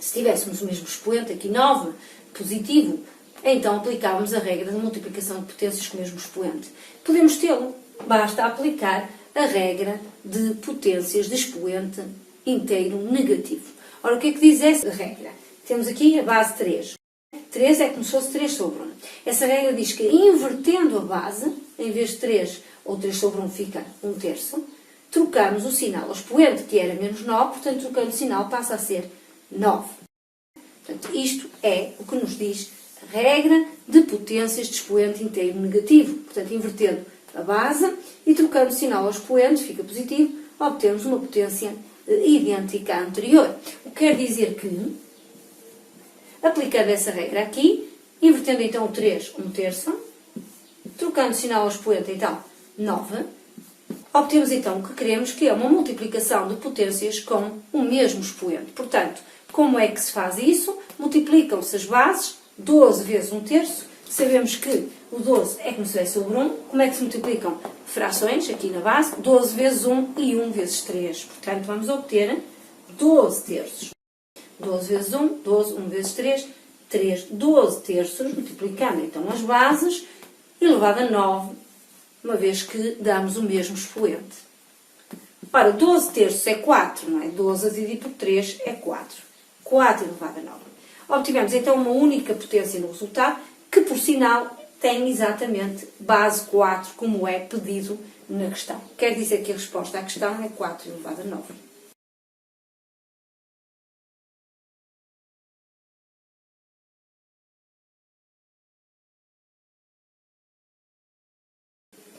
Se tivéssemos o mesmo expoente, aqui 9, positivo, então aplicávamos a regra de multiplicação de potências com o mesmo expoente. Podemos tê-lo, basta aplicar a regra de potências de expoente inteiro negativo. Ora, o que é que diz essa regra? Temos aqui a base 3. 3 é como se fosse 3 sobre 1. Essa regra diz que, invertendo a base, em vez de 3 ou 3 sobre 1 fica 1/3, trocamos o sinal ao expoente, que era menos 9, portanto, trocando o sinal passa a ser 9. Portanto, isto é o que nos diz a regra de potências de expoente inteiro negativo. Portanto, invertendo a base e trocando o sinal ao expoente, fica positivo, obtemos uma potência idêntica à anterior. O que quer dizer que, aplicando essa regra aqui, invertendo então o 3, 1/3, trocando o sinal ao expoente, então, 9, obtemos então o que queremos, que é uma multiplicação de potências com o mesmo expoente. Portanto, como é que se faz isso? Multiplicam-se as bases, 12 vezes 1/3, sabemos que o 12 é como se fosse sobre 1. Como é que se multiplicam? Frações, aqui na base, 12 vezes 1 e 1 vezes 3. Portanto, vamos obter 12/3. 12 vezes 1, 12, 1 vezes 3, 3, 12/3, multiplicando então as bases, elevado a 9, uma vez que damos o mesmo expoente. Ora, 12/3 é 4, não é? 12 a dividir por 3 é 4. 4 elevado a 9. Obtivemos então uma única potência no resultado, que por sinal tem exatamente base 4, como é pedido na questão. Quer dizer que a resposta à questão é 4 elevado a 9.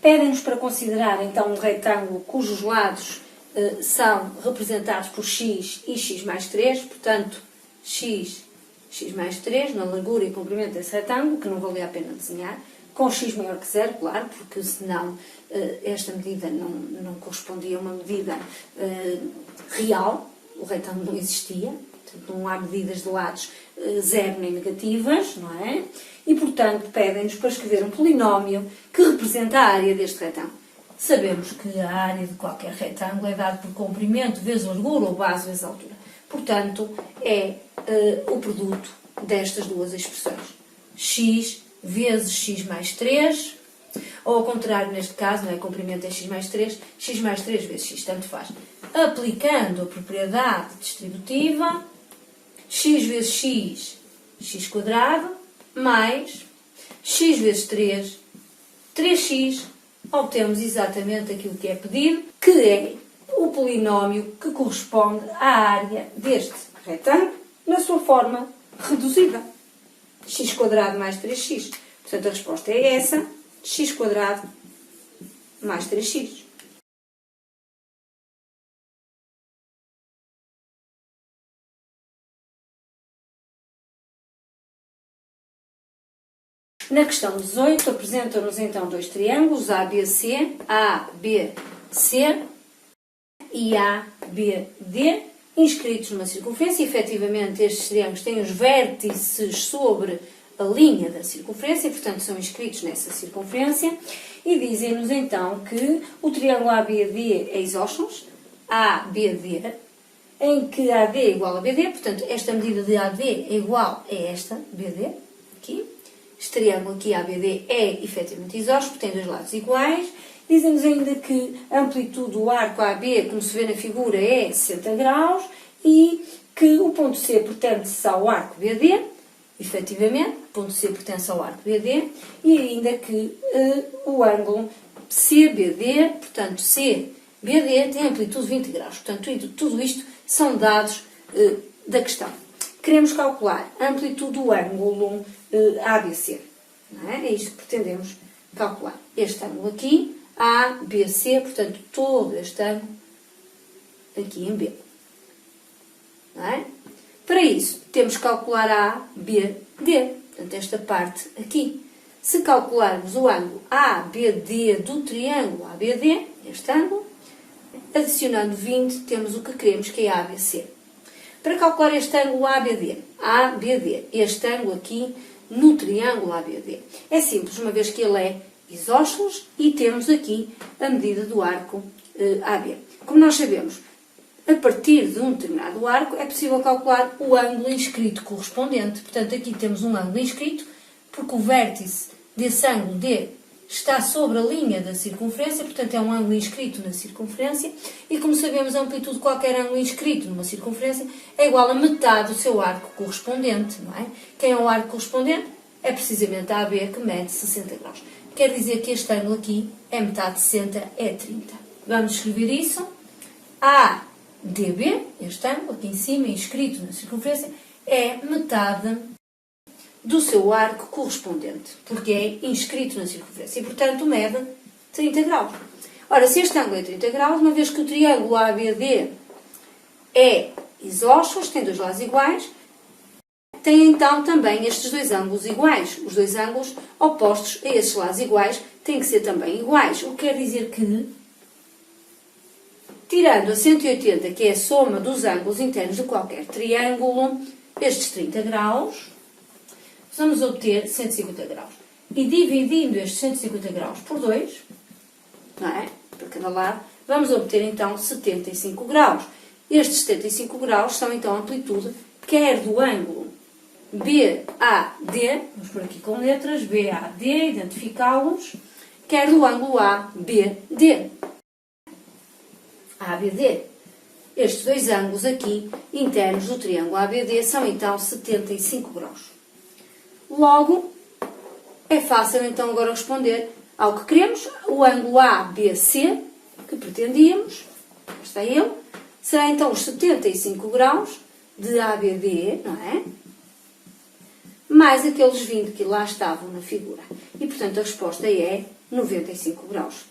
Pedem-nos para considerar então um retângulo cujos lados são representados por x e x mais 3, portanto, x mais 3, na largura e comprimento desse retângulo, que não valia a pena desenhar, com x maior que 0, claro, porque senão esta medida não correspondia a uma medida real, o retângulo não existia, portanto não há medidas de lados zero nem negativas, não é? E, portanto, pedem-nos para escrever um polinómio que representa a área deste retângulo. Sabemos que a área de qualquer retângulo é dada por comprimento vezes largura ou base vezes altura. Portanto, é o produto destas duas expressões. X vezes x mais 3, ou ao contrário, neste caso, não é comprimento é x mais 3 vezes x, tanto faz. Aplicando a propriedade distributiva, x vezes x, x quadrado, mais x vezes 3, 3x, obtemos exatamente aquilo que é pedido, que é o polinómio que corresponde à área deste retângulo na sua forma reduzida. X quadrado mais 3x. Portanto, a resposta é essa, x quadrado mais 3x. Na questão 18, apresentam-nos então dois triângulos, ABC, ABC e ABD, inscritos numa circunferência. Efetivamente, estes triângulos têm os vértices sobre a linha da circunferência, portanto, são inscritos nessa circunferência. E dizem-nos então que o triângulo ABD é isósceles, ABD, em que AD é igual a BD, portanto, esta medida de AD é igual a esta, BD, aqui. Este triângulo aqui, ABD, é efetivamente isósceles, porque tem dois lados iguais. Dizem-nos ainda que a amplitude do arco AB, como se vê na figura, é 60 graus e que o ponto C pertence ao arco BD, efetivamente, o ponto C pertence ao arco BD, e ainda que o ângulo CBD, portanto, CBD tem amplitude de 20 graus. Portanto, tudo isto são dados da questão. Queremos calcular a amplitude do ângulo ABC. Não é? É isto que pretendemos calcular. Este ângulo aqui, ABC, portanto, todo este ângulo aqui em B. Não é? Para isso, temos que calcular a ABD, portanto, esta parte aqui. Se calcularmos o ângulo ABD do triângulo ABD, este ângulo, adicionando 20, temos o que queremos, que é ABC. Para calcular este ângulo ABD, este ângulo aqui no triângulo ABD. É simples, uma vez que ele é isósceles e temos aqui a medida do arco AB. Como nós sabemos, a partir de um determinado arco é possível calcular o ângulo inscrito correspondente. Portanto, aqui temos um ângulo inscrito, porque o vértice desse ângulo D está sobre a linha da circunferência, portanto é um ângulo inscrito na circunferência, e como sabemos, a amplitude de qualquer ângulo inscrito numa circunferência é igual a metade do seu arco correspondente, não é? Quem é o arco correspondente? É precisamente a AB, que mede 60 graus. Quer dizer que este ângulo aqui é metade de 60, é 30. Vamos escrever isso. ADB, este ângulo aqui em cima, inscrito na circunferência, é metade do seu arco correspondente, porque é inscrito na circunferência e, portanto, mede 30 graus. Ora, se este ângulo é 30 graus, uma vez que o triângulo ABD é isósceles, tem dois lados iguais, tem então também estes dois ângulos iguais. Os dois ângulos opostos a esses lados iguais têm que ser também iguais. O que quer dizer que, tirando a 180, que é a soma dos ângulos internos de qualquer triângulo, estes 30 graus, vamos obter 150 graus. E dividindo estes 150 graus por 2, não é? Para cada lado, vamos obter então 75 graus. Estes 75 graus são então a amplitude quer do ângulo BAD, vamos por aqui com letras, BAD, identificá-los, quer do ângulo ABD. ABD. Estes dois ângulos aqui, internos do triângulo ABD, são então 75 graus. Logo, é fácil então agora responder ao que queremos. O ângulo ABC, que pretendíamos, está ele, será então os 75 graus de ABD, não é? Mais aqueles 20 que lá estavam na figura. E, portanto, a resposta é 95 graus.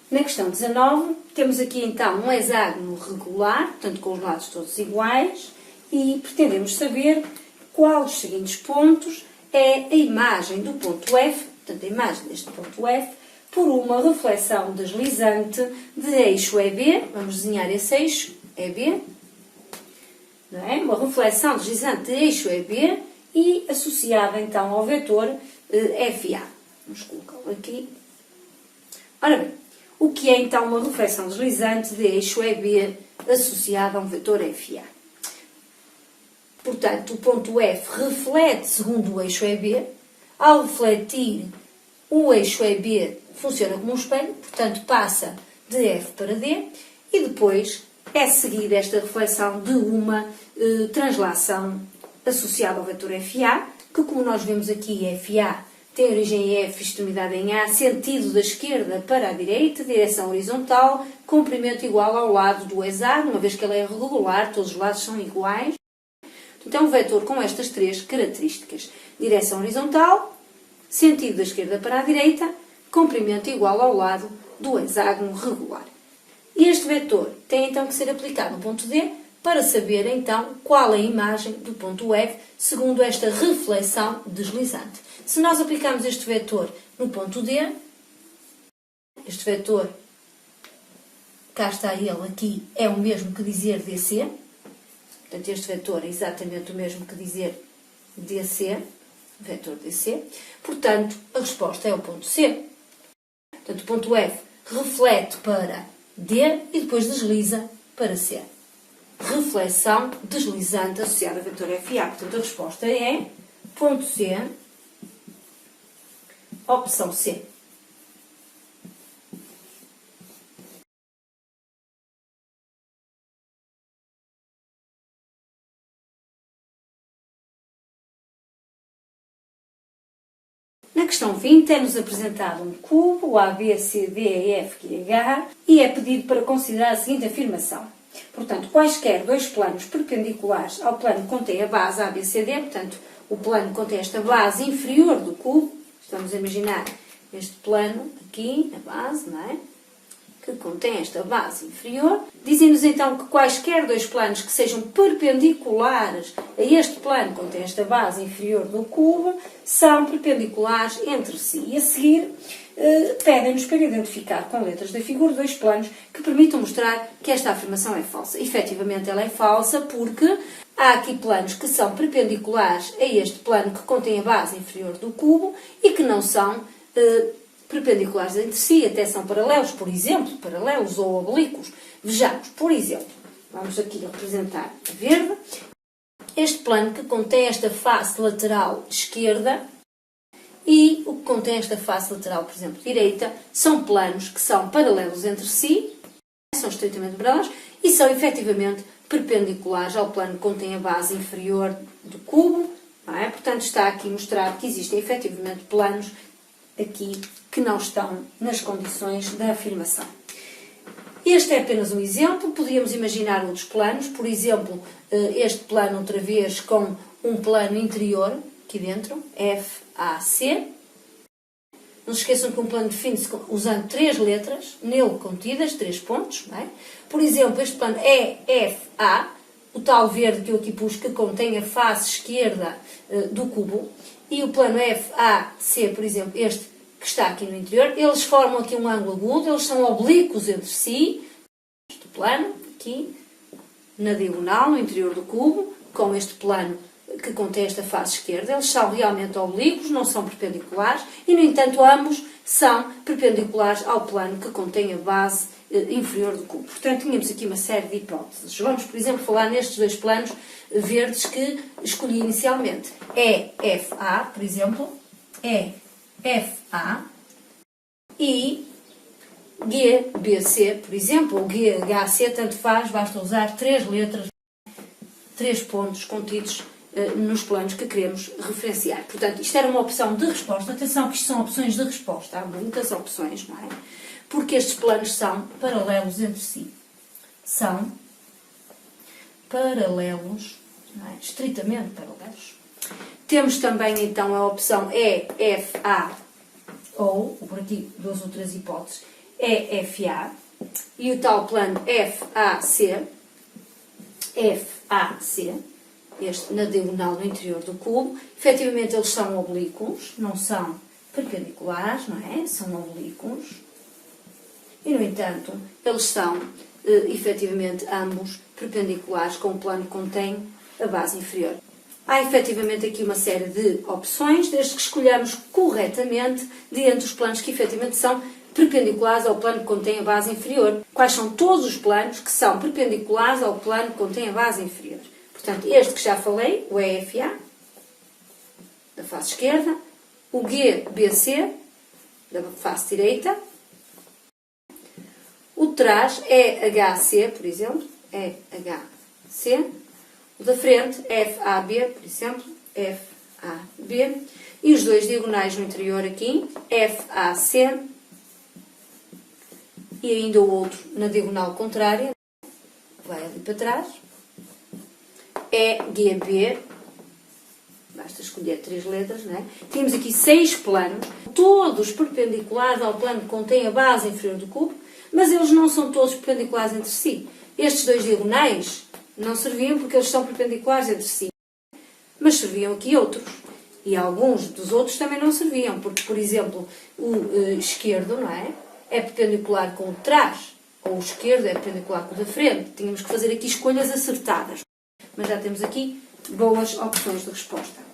Na questão 19, temos aqui então um hexágono regular, portanto com os lados todos iguais, e pretendemos saber qual dos seguintes pontos é a imagem do ponto F, portanto a imagem deste ponto F, por uma reflexão deslizante de eixo EB, vamos desenhar esse eixo, EB, não é? Uma reflexão deslizante de eixo EB e associada então ao vetor FA. Vamos colocá-lo aqui. Ora bem, o que é então uma reflexão deslizante de eixo EB associada a um vetor FA? Portanto, o ponto F reflete segundo o eixo EB. Ao refletir, o eixo EB funciona como um espelho, portanto passa de F para D, e depois é seguida esta reflexão de uma translação associada ao vetor FA, que como nós vemos aqui, FA tem origem em F, extremidade em A, sentido da esquerda para a direita, direção horizontal, comprimento igual ao lado do hexágono, uma vez que ele é regular, todos os lados são iguais. Então, é um vetor com estas três características. Direção horizontal, sentido da esquerda para a direita, comprimento igual ao lado do hexágono regular. E este vetor tem então que ser aplicado no ponto D para saber então qual é a imagem do ponto F segundo esta reflexão deslizante. Se nós aplicarmos este vetor no ponto D, este vetor, cá está ele aqui, é o mesmo que dizer DC. Portanto, este vetor é exatamente o mesmo que dizer DC, vetor DC. Portanto, a resposta é o ponto C. Portanto, o ponto F reflete para D e depois desliza para C. Reflexão deslizante associada a vetor FA. Portanto, a resposta é ponto C, opção C. Na questão 20 é-nos apresentado um cubo, o A, B, C, D, E, F, G, H, e é pedido para considerar a seguinte afirmação. Portanto, quaisquer dois planos perpendiculares ao plano que contém a base A, B, C, D, portanto, o plano que contém esta base inferior do cubo, estamos a imaginar este plano aqui, a base, não é? que contém esta base inferior. Dizem-nos então que quaisquer dois planos que sejam perpendiculares a este plano que contém esta base inferior do cubo são perpendiculares entre si. E a seguir pedem-nos para identificar com letras da figura dois planos que permitam mostrar que esta afirmação é falsa. Efetivamente ela é falsa porque há aqui planos que são perpendiculares a este plano que contém a base inferior do cubo e que não são perpendiculares entre si, até são paralelos, por exemplo, paralelos ou oblíquos. Vejamos, por exemplo, vamos aqui representar a verde, este plano que contém esta face lateral esquerda e o que contém esta face lateral, por exemplo, direita, são planos que são paralelos entre si, são estritamente paralelos e são efetivamente perpendiculares ao plano que contém a base inferior do cubo, não é? Portanto, está aqui mostrado que existem efetivamente planos aqui que não estão nas condições da afirmação. Este é apenas um exemplo, poderíamos imaginar outros planos, por exemplo, este plano outra vez com um plano interior aqui dentro, FAC. Não se esqueçam que um plano define-se usando três letras nele contidas, 3 pontos. Não é? Por exemplo, este plano é FA, o tal verde que eu aqui pus que contém a face esquerda do cubo, e o plano FAC, por exemplo, este que está aqui no interior, eles formam aqui um ângulo agudo, eles são oblíquos entre si, este plano, aqui, na diagonal, no interior do cubo, com este plano que contém esta face esquerda, eles são realmente oblíquos, não são perpendiculares, e no entanto ambos são perpendiculares ao plano que contém a base inferior do cubo. Portanto, tínhamos aqui uma série de hipóteses. Vamos, por exemplo, falar nestes dois planos verdes que escolhi inicialmente. FA, por exemplo, FA e GBC, por exemplo, ou GHC, tanto faz, basta usar 3 letras, 3 pontos contidos nos planos que queremos referenciar. Portanto, isto era uma opção de resposta. Atenção que isto são opções de resposta. Há muitas opções, não é? Porque estes planos são paralelos entre si. São paralelos, não é? Estritamente paralelos. Temos também, então, a opção EFA, ou, por aqui, 2 ou 3 hipóteses, EFA, e o tal plano FAC, este na diagonal no interior do cubo. Efetivamente, eles são oblíquos, não são perpendiculares, não é? São oblíquos. E, no entanto, eles são, efetivamente, ambos perpendiculares com o plano que contém a base inferior. Há, efetivamente, aqui uma série de opções, desde que escolhamos corretamente de entre os planos que, efetivamente, são perpendiculares ao plano que contém a base inferior. Quais são todos os planos que são perpendiculares ao plano que contém a base inferior? Portanto, este que já falei, o EFA, da face esquerda, o GBC, da face direita, o de trás é HC, por exemplo, HC, o da frente, FAB, por exemplo, FAB, e os dois diagonais no interior aqui, FAC, e ainda o outro na diagonal contrária, vai ali para trás, EGB, basta escolher 3 letras, não é? Temos aqui 6 planos, todos perpendiculares ao plano que contém a base inferior do cubo, mas eles não são todos perpendiculares entre si. Estes dois diagonais não serviam porque eles são perpendiculares entre si, mas serviam aqui outros. E alguns dos outros também não serviam, porque, por exemplo, o esquerdo, não é? É perpendicular com o de trás, ou o esquerdo é perpendicular com o da frente. Tínhamos que fazer aqui escolhas acertadas. Mas já temos aqui boas opções de resposta.